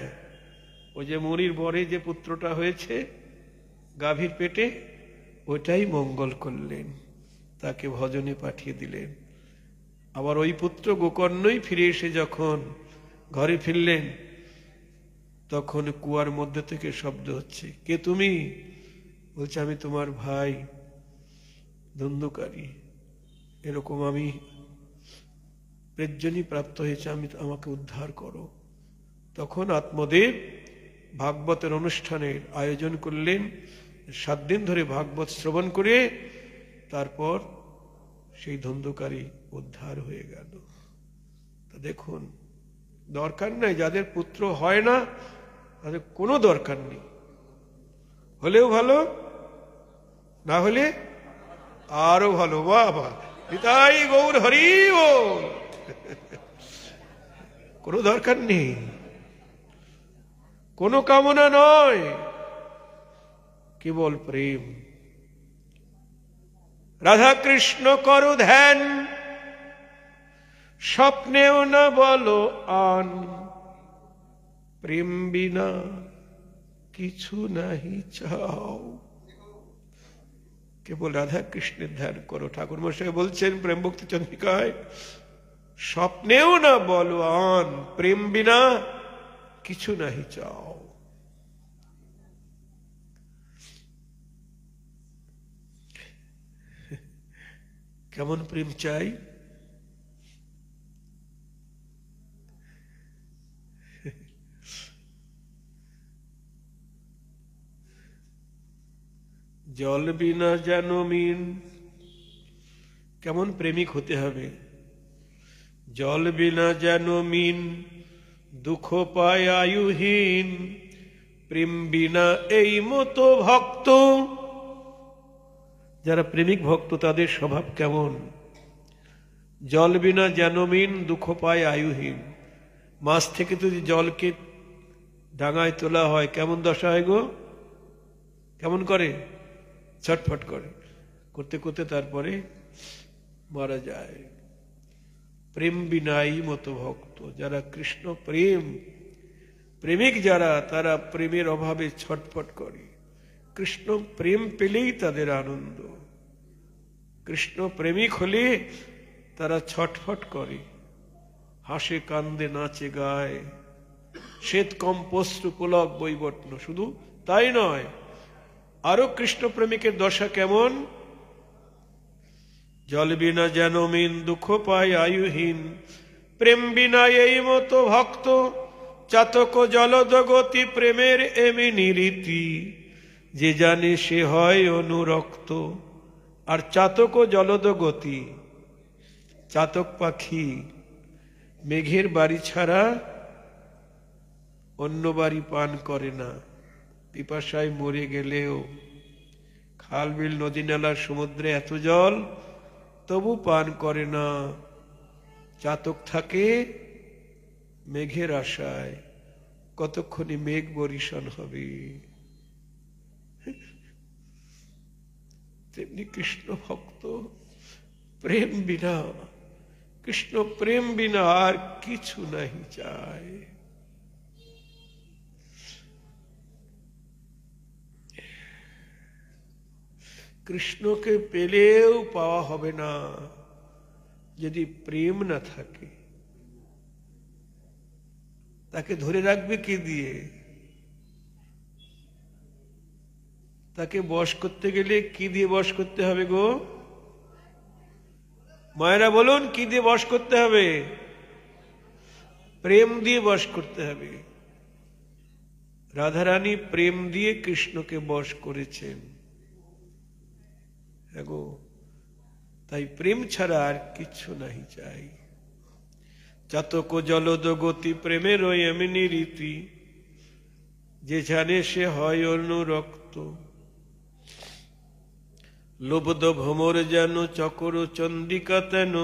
ওই যে মুনির বরে যে পুত্রটা হয়েছে গাভীর পেটে, ওইটাই মঙ্গল করলেন, তাকে ভজনে পাঠিয়ে দিলেন। আবার ওই পুত্র গোকর্ণই ফিরে এসে যখন ঘরে ফিরলেন, তখন কুয়ার মধ্যে থেকে শব্দ হচ্ছে, কে তুমি? বলছে, আমি তোমার ভাই ধুন্ধুকারী, এরকম আমি প্রেজ্জনী প্রাপ্ত হয়েছে, আমাকে উদ্ধার করো। তখন আত্মদেব ভাগবতের অনুষ্ঠানের আয়োজন করলেন। 7 দিন ধরে ভাগবত শ্রবণ করে তারপর সেই ধুন্ধুকারী উদ্ধার হয়ে গেল। তা দেখুন, দরকার নাই, যাদের পুত্র হয় না তাদের কোনো দরকার নেই, হলেও ভালো, না হলে আরো ভালো। বাবা নিতাই গৌর হরি বল। কোনো দরকার নেই, কোনো কামনা নয়, কেবল প্রেম। রাধা কৃষ্ণ করো ধ্যান, স্বপ্নেও না বলো আন, প্রেম বিনা কিছু নাহি চাও। কেবল রাধা কৃষ্ণের ধ্যান করো। ঠাকুর মশাই বলছেন প্রেম ভক্তি চন্দ্রিকায়, স্বপ্নেও না বলো আন, প্রেম বিনা কিছু নাহি চাও। কেমন প্রেম চাই? জল বিনা যেন মিন। কেমন প্রেমিক হতে হবে? জল বিনা যেন মিন, দুঃখ পায় আয়ুহীন, প্রেম বিনা এই মতো ভক্ত। যারা প্রেমিক ভক্ত তাদের স্বভাব কেমন? জল বিনা যেন মিন, দুঃখ পায় আয়ুহীন। মাছ থেকে যদি জলকে ডাঙায় তোলা হয়, কেমন দশা হয় গো? কেমন করে? ছটফট করে, করতে করতে তারপরে মারা যায়। প্রেম বিনাই মতো ভক্ত, যারা কৃষ্ণ প্রেমিক যারা, তারা প্রেমের অভাবে ছটফট করে। কৃষ্ণ প্রেম পেলেই তাদের আনন্দ। কৃষ্ণ প্রেমিক হলে তারা ছটফট করে, হাসে কান্দে নাচে গায়, শ্বেত কম্পশ্রু পুলক বৈবর্ণ। শুধু তাই নয়, আরো কৃষ্ণ প্রেমিকের দশা কেমন? জল বিনা যেন মিন, দুঃখ পায় আয়ুহীন, প্রেম বিনা এই মতো ভক্ত। চাতক জলদ গতি, প্রেমের এমনি রীতি, যে জানে সে হয় অনুরক্ত। আর চাতক জলদ গতি, চাতক পাখি মেঘের বাড়ি ছাড়া অন্য বাড়ি পান করে না। পিপাসায় মরে গেলেও, খাল বিল নদী নালা সমুদ্রে এত জল, তবু পান করে না। চাতক থাকে মেঘের আশায়, কতক্ষণে মেঘ বরিশান হবে। তেমনি কৃষ্ণ ভক্ত প্রেম বিনা, কৃষ্ণ প্রেম বিনা আর কিছু নাহি চায়। কৃষ্ণকে পেলেও পাওয়া হবে না যদি প্রেম না থাকে। তাকে ধরে রাখবে কি দিয়ে? তাকে বশ করতে গেলে কি দিয়ে বশ করতে হবে গো? মায়েরা বলুন, কি দিয়ে বশ করতে হবে? প্রেম দিয়ে বশ করতে হবে। রাধারানী প্রেম দিয়ে কৃষ্ণকে বশ করেছেন। এগো, তাই প্রেম ছাড়া আর কিছু নাহি চাই। চাতক জলদ গতি, প্রেমের এমনি রীতি, যে জানে সে হয় অনুরক্ত। লোভদ ভ্রমর যেন চকর চন্দ্রিকা তেন,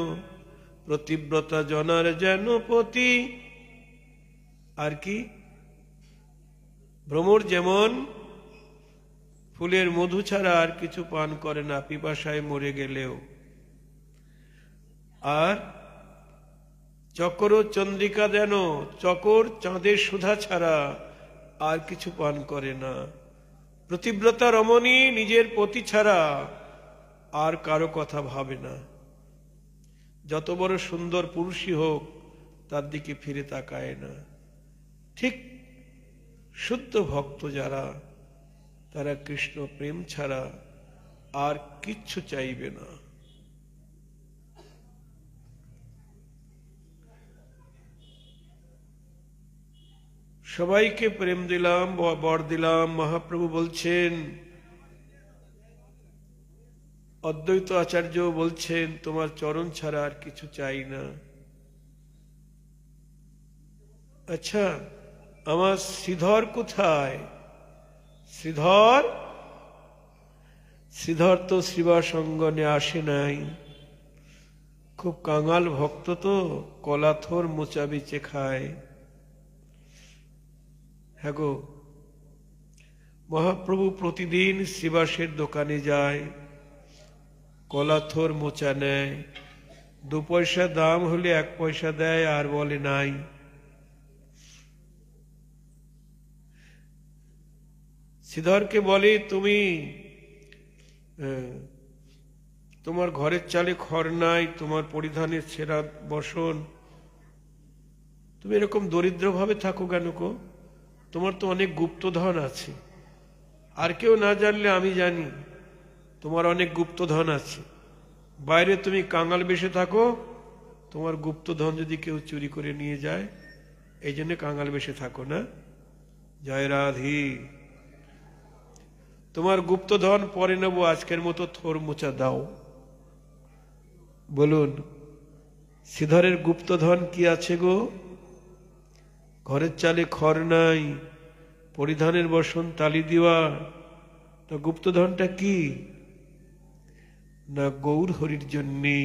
প্রতিব্রতা জনার যেন পতি। আর কি? ভ্রমর যেমন ফুলের মধু ছাড়া আর কিছু পান করে না, পিপাসায় মরে গেলেও। আর চকর ও চন্দ্রিকা যেন চকর চাঁদের সুধা ছাড়া আর কিছু পান করে না। প্রতিব্রতা রমণী নিজের পতি ছাড়া আর কারো কথা ভাবে না। যত বড় সুন্দর পুরুষই হোক তার দিকে ফিরে তাকায় না। ঠিক শুদ্ধ ভক্ত যারা, তারা কৃষ্ণ প্রেম ছাড়া আর কিচ্ছু চাইবে না। সবাইকে প্রেম দিলাম, বর দিলাম। মহাপ্রভু বলছেন, অদ্বৈত আচার্য বলছেন, তোমার চরণ ছাড়া আর কিছু চাই না। আচ্ছা, আমার শ্রীধর কোথায়? শ্রীধর শ্রীধর তো শ্রীবাসঙ্গনে আসে নাই। খুব কাঙাল ভক্ত তো, কলাথর মোচা বিচে খায়। হ্যাঁ গো, মহাপ্রভু প্রতিদিন শ্রীবাসের দোকানে যায়, কলাথর মোচা নেয়। 2 পয়সা দাম হলে 1 পয়সা দেয়, আর বলে নাই। শ্রীধরকে বলে, তুমি তোমার ঘরের চালে খড় নাই, তোমার পরিধানের ছেঁড়া বসন, তুমি এরকম দরিদ্র ভাবে থাকো কেন গো? তোমার তো অনেক গুপ্তধন আছে। আর কেউ না জানলে আমি জানি তোমার অনেক গুপ্তধন আছে। বাইরে তুমি কাঙাল বেশে থাকো, তোমার গুপ্তধন যদি কেউ চুরি করে নিয়ে যায়, এই জন্য কাঙাল বেশে থাকো না। জয় রাধি। তোমার গুপ্তধন পরে নেবো, আজকের মতো থোর মোচা দাও। বলুন, শ্রীধরের গুপ্তধন কি আছে গো? ঘরের চালে খড় নাই, পরিধানের বসন তালি দেওয়া। তো গুপ্তধনটা কি? না, গৌর হরির জন্যে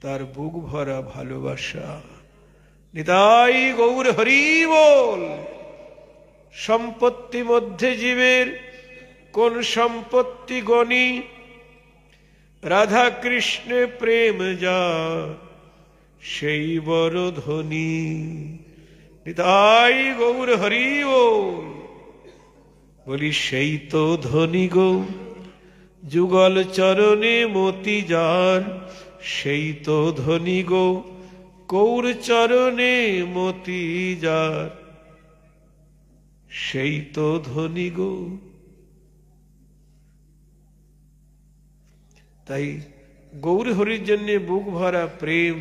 তার বুক ভরা ভালোবাসা। নিতাই গৌর হরি বল। সম্পত্তি মধ্যে জীবের কোন সম্পত্তি গণি? রাধা কৃষ্ণে প্রেম যা সেই বড় ধনী। নিতাই গৌর হরি বল। বলি, সেই তো ধনী গো যুগল চরণে মতি যার। সেই তো ধনী গো গৌর চরণে মতি যার। সেই তো ধনী গো। তাই গৌর হরির জন্য বুক ভরা প্রেম,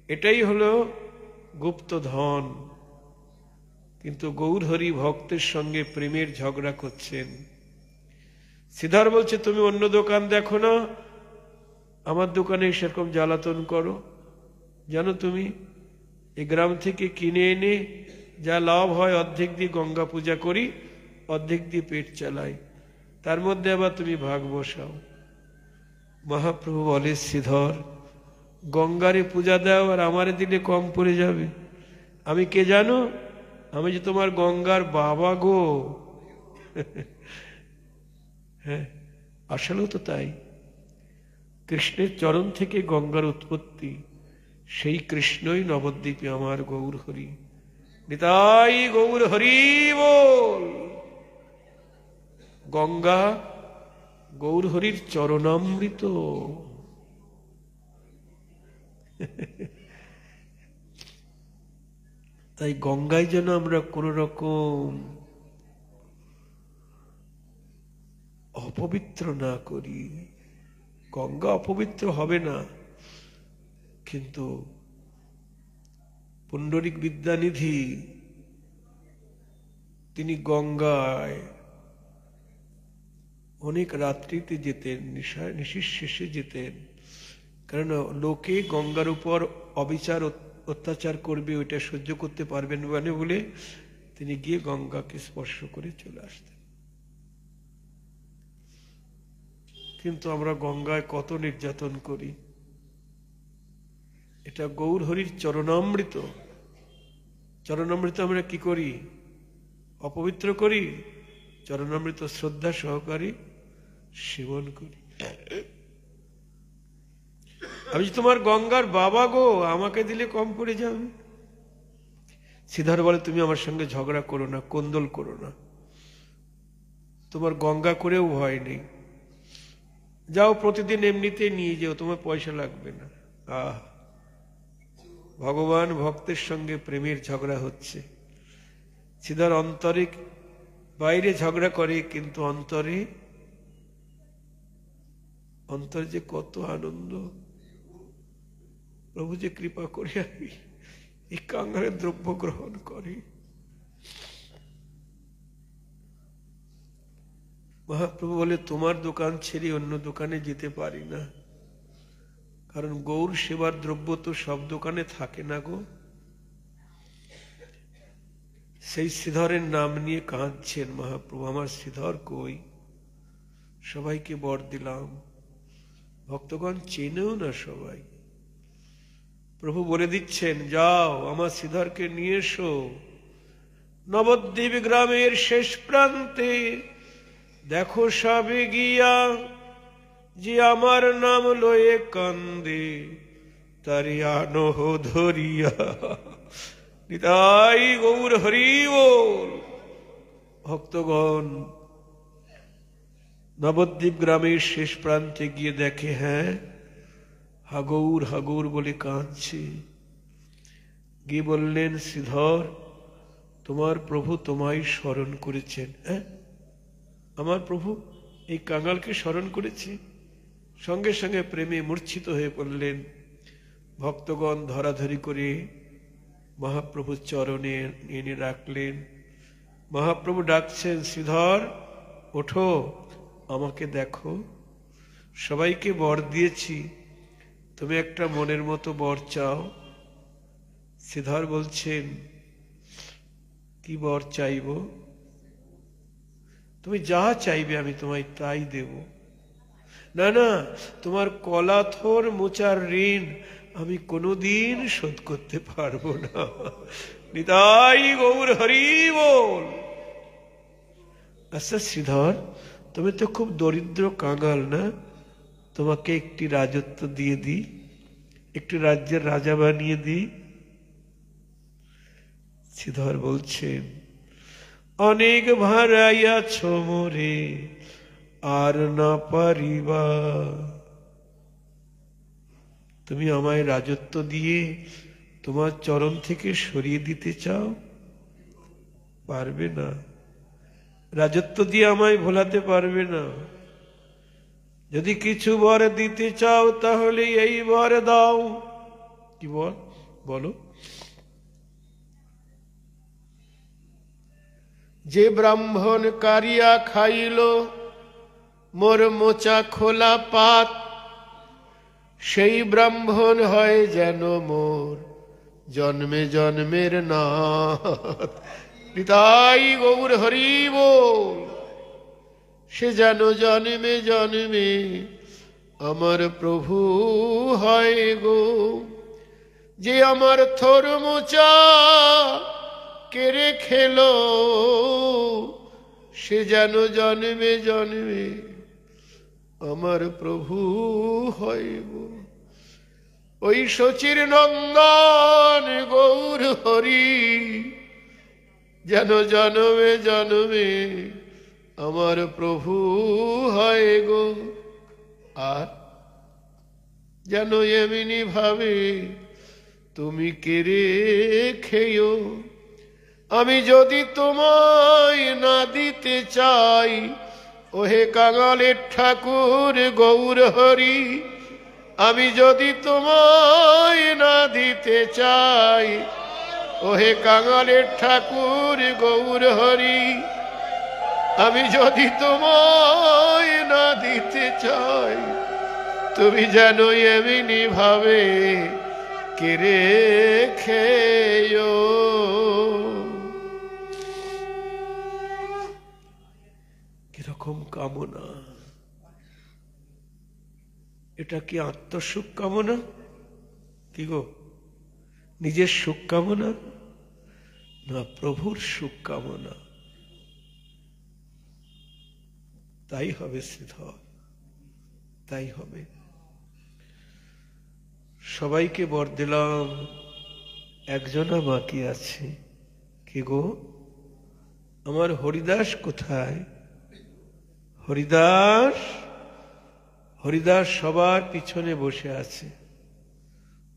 এটাই হলো গুপ্ত ধন। কিন্তু গৌর হরি ভক্তের সঙ্গে প্রেমের ঝগড়া করছেন। শ্রীধর বলছে, তুমি অন্য দোকান দেখো না, আমার দোকানে সেরকম জ্বালাতন করো। জানো তুমি, এই গ্রাম থেকে কিনে এনে যা লাভ হয় অর্ধেক দিয়ে গঙ্গা পূজা করি, অর্ধেক দিয়ে পেট চালাই, তার মধ্যে আবার তুমি ভাগ বসাও। মহাপ্রভু বলে, শ্রীধর, গঙ্গারে পূজা দাও আর আমারে দিলে কম পড়ে যাবে। আমি কে জানো? আমি যে তোমার গঙ্গার বাবা গো। হ্যাঁ, আসলেও তো তাই। কৃষ্ণের চরণ থেকে গঙ্গার উৎপত্তি, সেই কৃষ্ণই নবদ্বীপে আমার গৌর হরি। নিতাই গৌর হরি বল। গঙ্গা গৌর হরির চরণামৃত। তাই গঙ্গায় যেন আমরা কোন রকম অপবিত্র না করি। গঙ্গা অপবিত্র হবে না, কিন্তু পুণ্ডরিক বিদ্যানিধি তিনি গঙ্গায় অনেক রাত্রিতে যেতেন, নিশির শেষে যেতেন। কারণ লোকে গঙ্গার উপর অবিচার অত্যাচার করবে, ওইটা সহ্য করতে পারবেন না বলে তিনি গিয়ে গঙ্গাকে স্পর্শ করে চলে আসতেন। কিন্তু আমরা গঙ্গায় কত নির্যাতন করি। এটা গৌর হরির চরণামৃত। চরণামৃত আমরা কি করি? অপবিত্র করি। চরণামৃত শ্রদ্ধা সহকারে সেবন করি। আমি তোমার গঙ্গার বাবা গো, আমাকে দিলে কম পড়ে যাবে। শ্রীধর বলে, তুমি আমার সঙ্গে ঝগড়া করো না, কোন্দল করো না, তোমার গঙ্গা করেও ভয় নেই, যাও প্রতিদিন এমনিতে নিয়ে যাও, তোমার পয়সা লাগবে না। আহ, ভগবান ভক্তের সঙ্গে প্রেমের ঝগড়া হচ্ছে। শ্রীধর অন্তরে, বাইরে ঝগড়া করে, কিন্তু অন্তরে যে কত আনন্দ। প্রভু যে কৃপা করে আমি এই কাঙ্গালের দ্রব্য গ্রহণ করি। মহাপ্রভু বলে, তোমার দোকান ছেড়ে অন্য দোকানে যেতে পারি না, কারণ গৌর সেবার দ্রব্য তো সব দোকানে থাকে না গো। সেই শ্রীধরের নাম নিয়ে কাঁদছেন মহাপ্রভু, আমার শ্রীধর কই, সবাইকে বর দিলাম, ভক্তগণ চেনেও না সবাই। প্রভু বলে দিচ্ছেন, যাও আমার শ্রীধরকে নিয়ে এসো নবদ্বীপ গ্রামের শেষ প্রান্তে, দেখো সবে গিয়া যে আমার নাম লয়ে কান্দে, তারি আনহ ধরিয়া। নিতাই গৌর হরি বল। ভক্তগণ নবদ্বীপ গ্রামের শেষ প্রান্তে গিয়ে দেখে, হ্যাঁ, হাগৌর হাগৌর বলে কাঁদছে। গিয়ে বললেন, শ্রীধর, তোমার প্রভু তোমায় স্মরণ করেছেন। হ্যাঁ, আমার প্রভু এই কাঙালকে স্মরণ করেছে। সঙ্গে সঙ্গে প্রেমে মূর্ছিত হয়ে পড়লেন। ভক্তগণ ধরাধরি করে মহাপ্রভুর চরণে এনে রাখলেন। মহাপ্রভু ডাকছেন, শ্রীধর ওঠো, আমাকে দেখো, সবাইকে বর দিয়েছি, তুমি একটা মনের মতো বর চাও। শ্রীধর বলছেন, কি বর চাইব? তুমি যা চাইবে আমি তোমায় তাই দেব। না না, তোমার কলাথর মোচার ঋণ আমি কোনোদিন শোধ করতে পারবো না। নিতাই গৌর হরি বল। আচ্ছা শ্রীধর, তুমি তো খুব দরিদ্র কাঙাল না, তোমাকে একটি রাজত্ব দিয়ে দিই, একটি রাজ্যের রাজা বানিয়ে দিই। শ্রীধর বলছেন, অনেক ভাড়াইয়াছ মোরে আর না পারিবা। তুমি আমায় রাজত্ব দিয়ে তোমার চরণ থেকে সরিয়ে দিতে চাও? পারবে না। রাজত্ব দিয়ে আমায় ভোলাতে পারবে না। যদি কিছু বর দিতে চাও তাহলে এই বর দাও। কি বল বলো? যে ব্রাহ্মণ কারিয়া খাইল মোর মোচা খোলা পাত, সেই ব্রাহ্মণ হয় যেন মোর জন্মে জন্মের নাথ। নিতাই গৌর হরি বল। সে যেন জন্মে জন্মে আমার প্রভু হয় গো। যে আমার থর মোচা কেড়ে খেলো, সে যেন জন্মে জন্মে আমার প্রভু হয় গো। ওই শচীর নন্দন গৌর হরি যেন জন্মে জন্মে আমার প্রভু হয় গো। আর যেন এমনি ভাবে তুমি কেড়ে খেয়ো। আমি যদি তোমায় না দিতে চাই, ওহে কাঙালের ঠাকুর গৌর হরি, আমি যদি তোমায় না দিতে চাই, ওহে কাঙালের ঠাকুর গৌর হরি, আমি যদি তোমায় না দিতে চাই, তুমি যেন এমনি ভাবে কেড়ে খেয়ো। কিরকম কামনা! এটা কি আত্মসুখ কামনা? কি গো, নিজের সুখ কামনা না প্রভুর সুখ কামনা? তাই হবে শ্রীধর, তাই হবে। সবাইকে বর দিলাম, একজনা বাকি আছে। কে গো? আমার হরিদাস কোথায়? হরিদাস, হরিদাস সবার পিছনে বসে আছে।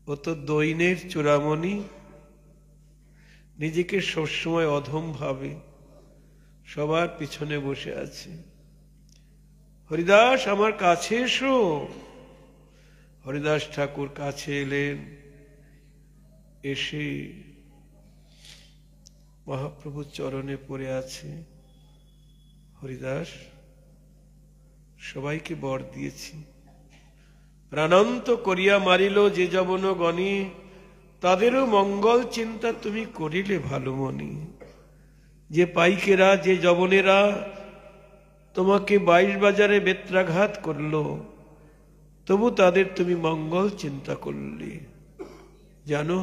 ও তো দৈনের চূড়ামণি, নিজেকে সবসময় অধম ভাবে, সবার পিছনে বসে আছে। হরিদাস আমার কাছে এসো। হরিদাস ঠাকুর কাছে এলেন, এসে মহাপ্রভুর চরণে পড়ে আছে। হরিদাস, সবাইকে বর দিয়েছি। প্রাণান্ত করিয়া মারিল যে যবন গণে, তাদেরও মঙ্গল চিন্তা তুমি করিলে ভালো মনি। যে পাইকেরা, যে যবনেরা তোমাকে 22 বাজারে বেত্রাঘাত করলো, তবু তাদের তুমি মঙ্গল চিন্তা করলে। জানো,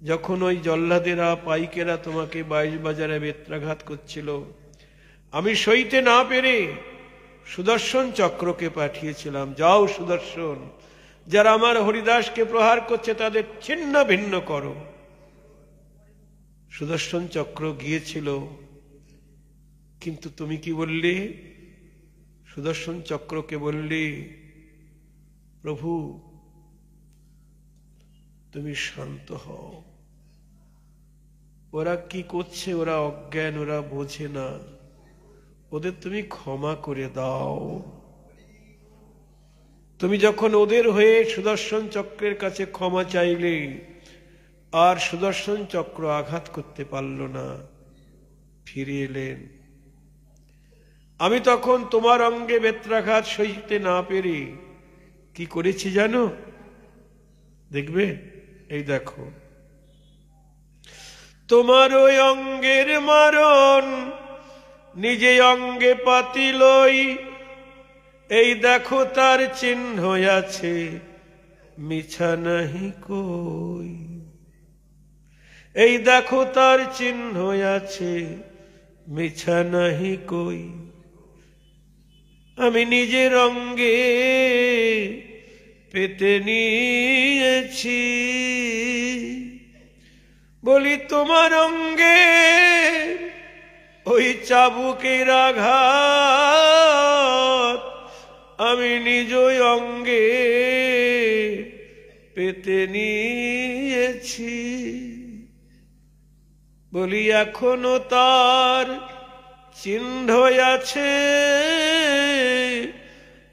যখন ওই জল্লাদেরা, পাইকেরা তোমাকে 22 বাজারে বেত্রাঘাত করছিল, আমি সইতে না পেরে সুদর্শন চক্রকে পাঠিয়েছিলাম, যাও সুদর্শন, যারা আমার হরিদাসকে প্রহার করছে তাদের ছিন্ন ভিন্ন করো। সুদর্শন চক্র গিয়েছিল, কিন্তু তুমি কি বললে? সুদর্শন চক্রকে বললে, প্রভু তুমি শান্ত হও, ওরা কি করছে ওরা অজ্ঞান, ওরা বোঝে না, ওদের তুমি ক্ষমা করে দাও। তুমি যখন ওদের হয়ে সুদর্শন চক্রের কাছে ক্ষমা চাইলে, আর সুদর্শন চক্র আঘাত করতে পারল না, ফিরে এলেন। আমি তখন তোমার অঙ্গে বেত্রাঘাত সইতে না পেরে কি করেছি জানো? দেখবে, এই দেখো, তোমার ওই অঙ্গের মারণ নিজে অঙ্গে পাতিলই, এই দেখো তার চিহ্ন আছে, মিছা নাহি কই। এই দেখো তার চিহ্ন আছে, মিছা নাহি কই। আমি নিজের অঙ্গে পেতে নিয়েছি, বলি তোমার অঙ্গে ওই চাবুকের আঘাত আমি নিজ অঙ্গে পেতে নিয়েছি। বলি এখনো তার চিহ্ন আছে,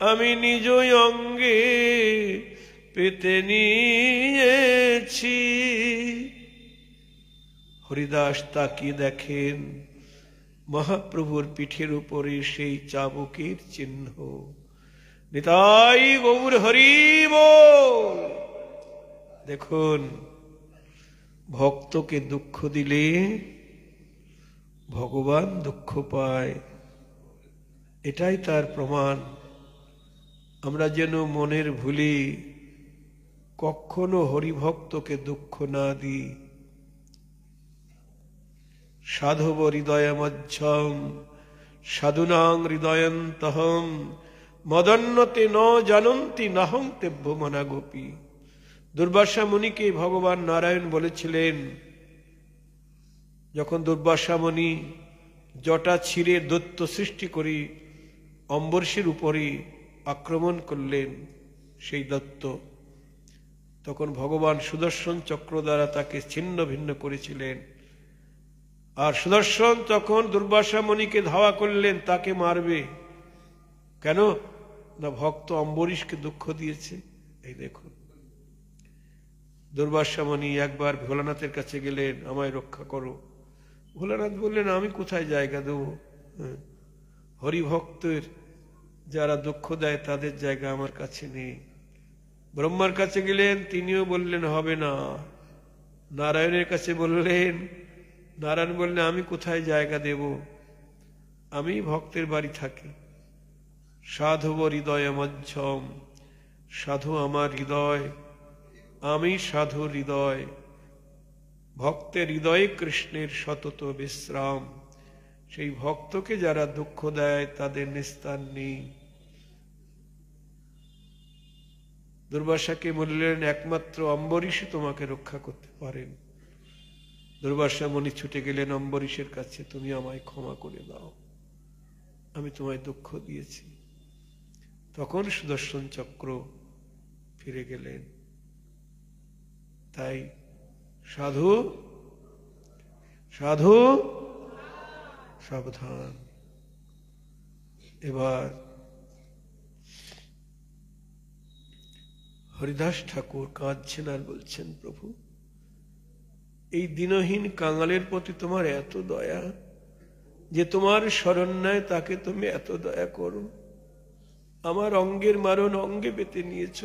আমি নিজ অঙ্গে পেতে নিয়েছি। হরিদাস তাকিয়ে দেখেন মহাপ্রভুর পিঠের উপরে সেই চাবুকের চিহ্ন। নিতাই গৌর হরি বল। দেখুন, ভক্তকে দুঃখ দিলে ভগবান দুঃখ পায়, এটাই তার প্রমাণ। আমরা যেন মনের ভুলে কখনো হরিভক্তকে দুঃখ না দিই। সাধব হৃদয়মধ্যম সাধুনাং হৃদয়ন্তহম মদন্যতে ন জানন্তি নাহং তেভ্য মনা গোপী। দুর্বাসা মুনিকে ভগবান নারায়ণ বলেছিলেন, যখন দুর্বাসা মুনি জটা ছিঁড়ে দৈত্য সৃষ্টি করে অম্বরীশের উপরে আক্রমণ করলেন সেই দৈত্য, তখন ভগবান সুদর্শন চক্র দ্বারা তাকে ছিন্ন ভিন্ন করেছিলেন। আর সুদর্শন তখন দুর্বাসা মুনিকে ধাওয়া করলেন, তাকে মারবে। কেন না? ভক্ত অম্বরীশকে দুঃখ দিয়েছে। এই দেখুন, দুর্বাসা মুনি একবার ভোলানাথের কাছে গেলেন, আমায় রক্ষা করো। ভোলানাথ বললেন, আমি কোথায় জায়গা দেব? হরিভক্তের যারা দুঃখ দেয় তাদের জায়গা আমার কাছে নেই। ব্রহ্মার কাছে গেলেন, তিনিও বললেন হবে না। নারায়ণের কাছে বললেন, নারায়ণ বললেন, আমি কোথায় জায়গা দেব? আমি ভক্তের বাড়ি থাকি। সাধব হৃদয় মধ্যম, সাধু আমার হৃদয়, আমি সাধু হৃদয়। ভক্তের হৃদয়ে কৃষ্ণের সতত বিশ্রাম। সেই ভক্তকে যারা দুঃখ দেয় তাদের নিস্তার নেই। দুর্বাসাকে বললেন, একমাত্র অম্বরীশই তোমাকে রক্ষা করতে পারেন। দুর্বাসা মুনি ছুটে গেলেন অম্বরীশের কাছে, তুমি আমায় ক্ষমা করে দাও, আমি তোমায় দুঃখ দিয়েছি। তখন সুদর্শন চক্র ফিরে গেলেন। তাই সাধু সাধু সাবধান। এবার হরিদাস ঠাকুর কাঁদছেন আর বলছেন, প্রভু এই দীনহীন কাঙালের প্রতি তোমার এত দয়া, যে তোমার শরণ নেয় তাকে তুমি এত দয়া করো। আমার অঙ্গের মারণ অঙ্গে পেতে নিয়েছ,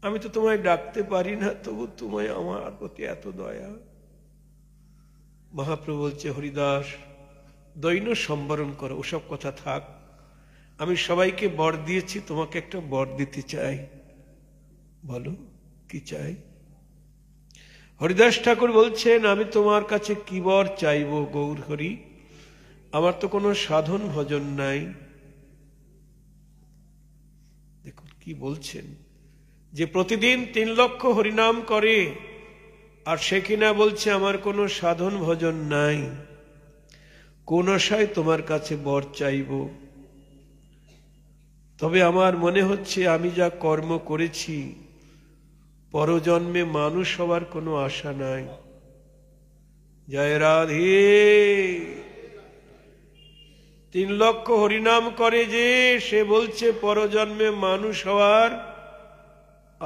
আমি তো তোমায় ডাকতে পারি না, তবু তোমায় আমার প্রতি এত দয়া। মহাপ্রভু বলছে, হরিদাস দৈন্য সম্বরণ করো, ওসব কথা থাক, আমি সবাইকে বর দিয়েছি, তোমাকে একটা বর দিতে চাই। বলো কি চাই? হরিদাস ঠাকুর বলছেন, আমি তোমার কাছে কি বর চাইব গৌর হরি? আমার তো কোনো সাধন ভজন নাই। দেখুন কি বলছেন, যে প্রতিদিন 3 লক্ষ হরিনাম করে, আর সে কিনা বলছে আমার কোনো সাধন ভজন নাই, কোন আশায় তোমার কাছে বর চাইব? তবে আমার মনে হচ্ছে আমি যা কর্ম করেছি, পরজন্মে মানুষ হওয়ার কোনো আশা নাই। জয় রাধে। 3 লক্ষ হরিনাম করে যে, সে বলছে পরজন্মে মানুষ হওয়ার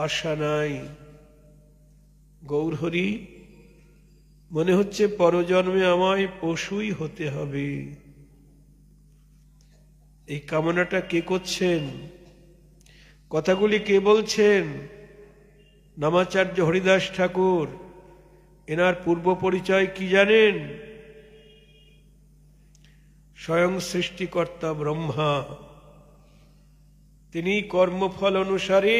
আশা নাই। গৌর হরি, মনে হচ্ছে পরজন্মে আমায় পশুই হতে হবে। এই কামনাটা কে করছেন? কথাগুলি কে বলছেন? নামাচার্য হরিদাস ঠাকুর। এনার পূর্ব পরিচয় কি জানেন? স্বয়ং সৃষ্টিকর্তা ব্রহ্মা। তিনি কর্মফল অনুসারে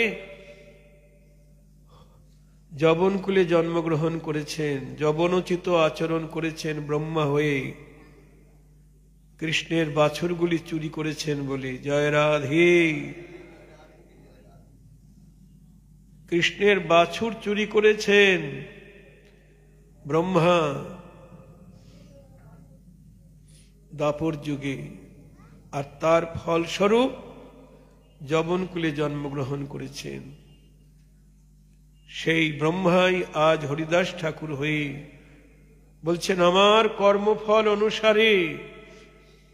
যবনকুলে জন্মগ্রহণ করেছেন, যবনোচিত আচরণ করেছেন ব্রহ্মা হয়ে, কৃষ্ণের বাছুরগুলি চুরি করেছেন বলে। জয় রাধে। কৃষ্ণের বাছুর চুরি করেছেন ব্রহ্মা দাপর যুগে, আর তার ফলস্বরূপ যবনকুলে জন্মগ্রহণ করেছেন। সেই ব্রহ্মাই আজ হরিদাস ঠাকুর হয়ে বলছেন, আমার কর্মফল অনুসারে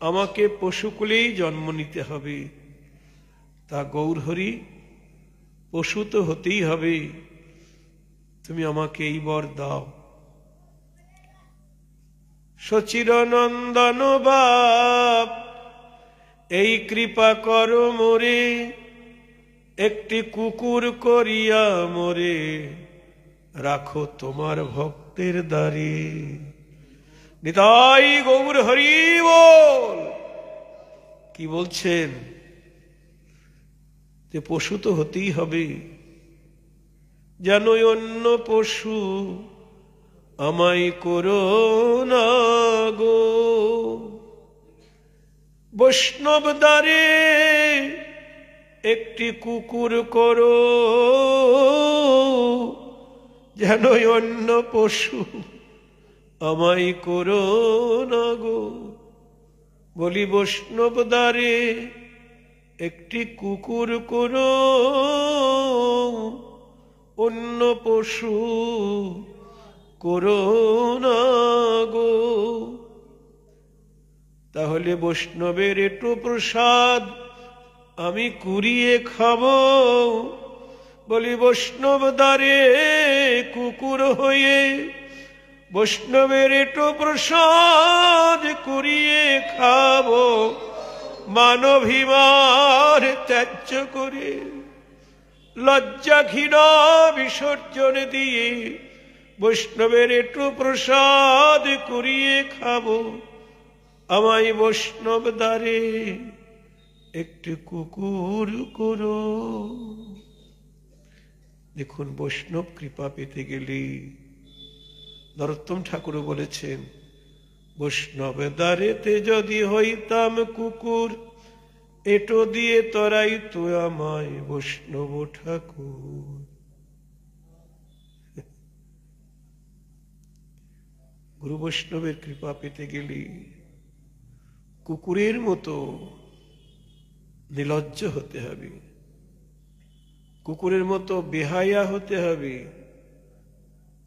আমাকে পশুকুলেই জন্ম নিতে হবে। তা গৌর হরি, পশু তো হতেই হবে, তুমি আমাকে এই বর দাও। সচিরনন্দন বাপ, এই কৃপা করো মোরে, একটি কুকুর করিয়া মোরে রাখো তোমার ভক্তের দ্বারে। নিতাই গৌর হরি বল। কি বলছেন? যে পশু তো হতেই হবে, যেন অন্য পশু আমায় করো না গো। বৈষ্ণব দ্বারে একটি কুকুর করো, যেন অন্য পশু আমায় করো না গো। বলি বৈষ্ণব দ্বারে একটি কুকুর করো, অন্য পশু করো না গো। তাহলে বৈষ্ণবের একটু প্রসাদ আমি কুড়িয়ে খাবো। বলি বৈষ্ণব দ্বারে কুকুর হয়ে বৈষ্ণবের একটু প্রসাদ কুড়িয়ে খাবো। মানভিমান ত্যায্য করে লজ্জা ঘৃণা বিসর্জন দিয়ে বৈষ্ণবের একটু প্রসাদ কুড়িয়ে খাবো। আমায় বৈষ্ণব দ্বারে একটু কুকুর করো। দেখুন, বৈষ্ণব কৃপা পেতে গেলে নরোত্তম ঠাকুর বলেছেন, বৈষ্ণব দ্বারেতে যদি হইতাম কুকুর, এটো দিয়ে তরাই তো আমায় বৈষ্ণব ঠাকুর। গুরু বৈষ্ণবের কৃপা পেতে গেলে কুকুরের মতো নির্লজ্জ হতে হবে, কুকুরের মতো বেহায়া হতে হবে।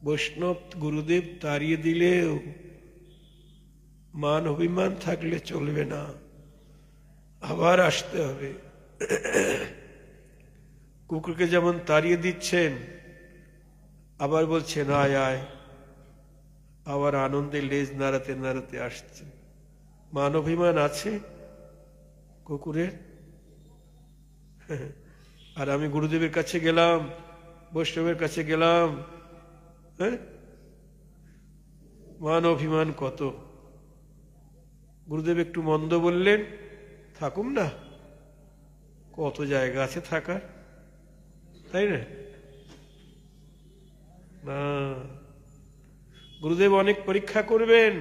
বৈষ্ণব গুরুদেব তাড়িয়ে দিলেও মান অভিমান থাকলে চলবে না, আবার আসতে হবে। কুকুরকে যেমন তাড়িয়ে দিচ্ছেন, আবার বলছেন আয় আয়, আবার আনন্দে লেজ নাড়াতে নাড়াতে আসছে। মান অভিমান আছে কুকুরের? আর আমি গুরুদেবের কাছে গেলাম, বৈষ্ণবের কাছে গেলাম, হ্যাঁ, মান অভিমান কত। গুরুদেব একটু মন্দ বললেন, থাকুম না, কত জায়গা আছে থাকার, তাই না? না, গুরুদেব অনেক পরীক্ষা করবেন,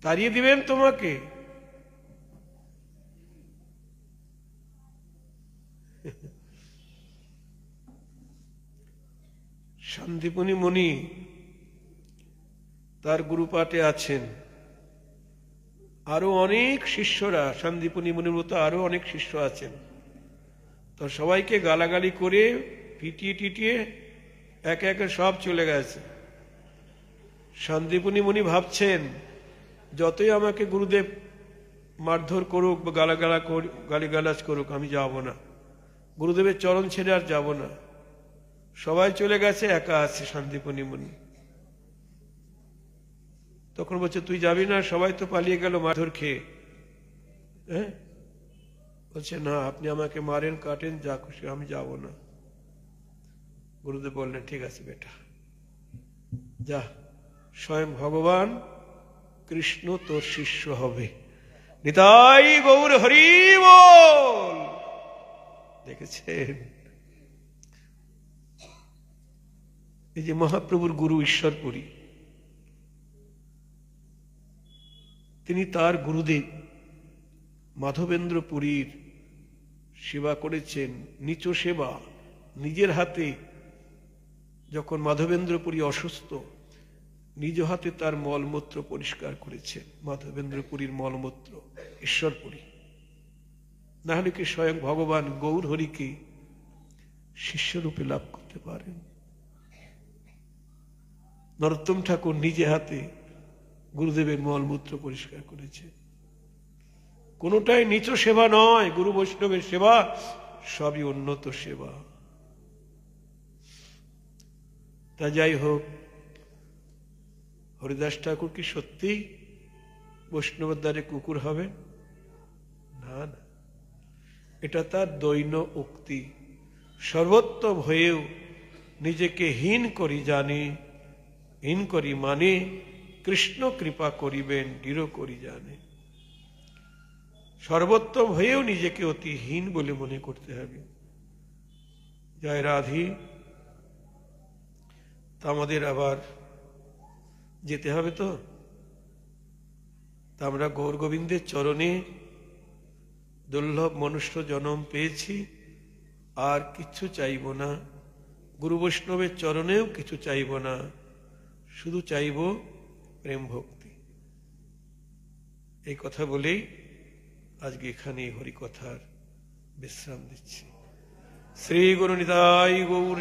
তাড়িয়ে দিবেন তোমাকে। সন্দীপনী মুনি তার গুরুপাঠে আছেন, আরো অনেক শিষ্যরা, সন্দীপনী মুনির মতো আরো অনেক শিষ্য আছেন। তো সবাইকে গালাগালি করে পিটিয়ে টিটিয়ে একে একে সব চলে গেছে। সন্দীপনী মুনি ভাবছেন, যতই আমাকে গুরুদেব মারধর করুক বা গালিগালাজ করুক, আমি যাব না, গুরুদেবের চরণ ছেড়ে আর যাব না। সবাই চলে গেছে, একা আছে সন্দীপনী মুনি। তখন বলছে, তুই যাবি না? সবাই তো পালিয়ে গেল মারধর খেয়ে। হ্যাঁ, বলছে না, আপনি আমাকে মারেন কাটেন যা খুশি, আমি যাব না। গুরুদেব বললেন, ঠিক আছে বেটা, যা, স্বয়ং ভগবান কৃষ্ণ তোর শিষ্য হবে। নিতাই গৌর হরি বল। দেখেছেন, এই যে মহাপ্রভুর গুরু ঈশ্বরপুরী, তিনি তার গুরুদেব মাধবেন্দ্র পুরীর সেবা করেছেন, নিচ সেবা। নিজের হাতে যখন মাধবেন্দ্র পুরী অসুস্থ, নিজ হাতে তার মলমূত্র পরিষ্কার করেছেন। মাধবেন্দ্র পুরীর মলমূত্র ঈশ্বরপুরী, না হলে কি স্বয়ং ভগবান গৌর হরিকে শিষ্যরূপে লাভ করতে পারেন? নরোত্তম ঠাকুর নিজে হাতে গুরুদেবের মলমূত্র পরিষ্কার করেছে। কোনটাই নিচ সেবা নয়, গুরু বৈষ্ণবের সেবা সবই উন্নত সেবা। তা যাই হোক, হরিদাস ঠাকুর কি সত্যি বৈষ্ণবের দ্বারে কুকুর হবে? না না, এটা তার দৈন উক্তি। সর্বোত্তম হয়েও নিজেকে হীন করি জানে, হীন করি মানে কৃষ্ণ কৃপা করিবেন দৃঢ় করি জানে। সর্বোত্তম হয়েও নিজেকে অতি হীন বলে মনে করতে হবে। জয় রাধি। তা আমাদের আবার যেতে হবে তো। তা আমরা গৌর গোবিন্দের চরণে দুর্লভ মনুষ্য জন্ম পেয়েছি, আর কিছু চাইব না। গুরু বৈষ্ণবের চরণেও কিছু চাইব না, শুধু চাইব প্রেম ভক্তি। এই কথা বলেই আজকে এখানে হরিকথার বিশ্রাম দিচ্ছি। শ্রী গুরু নিতাই গৌর।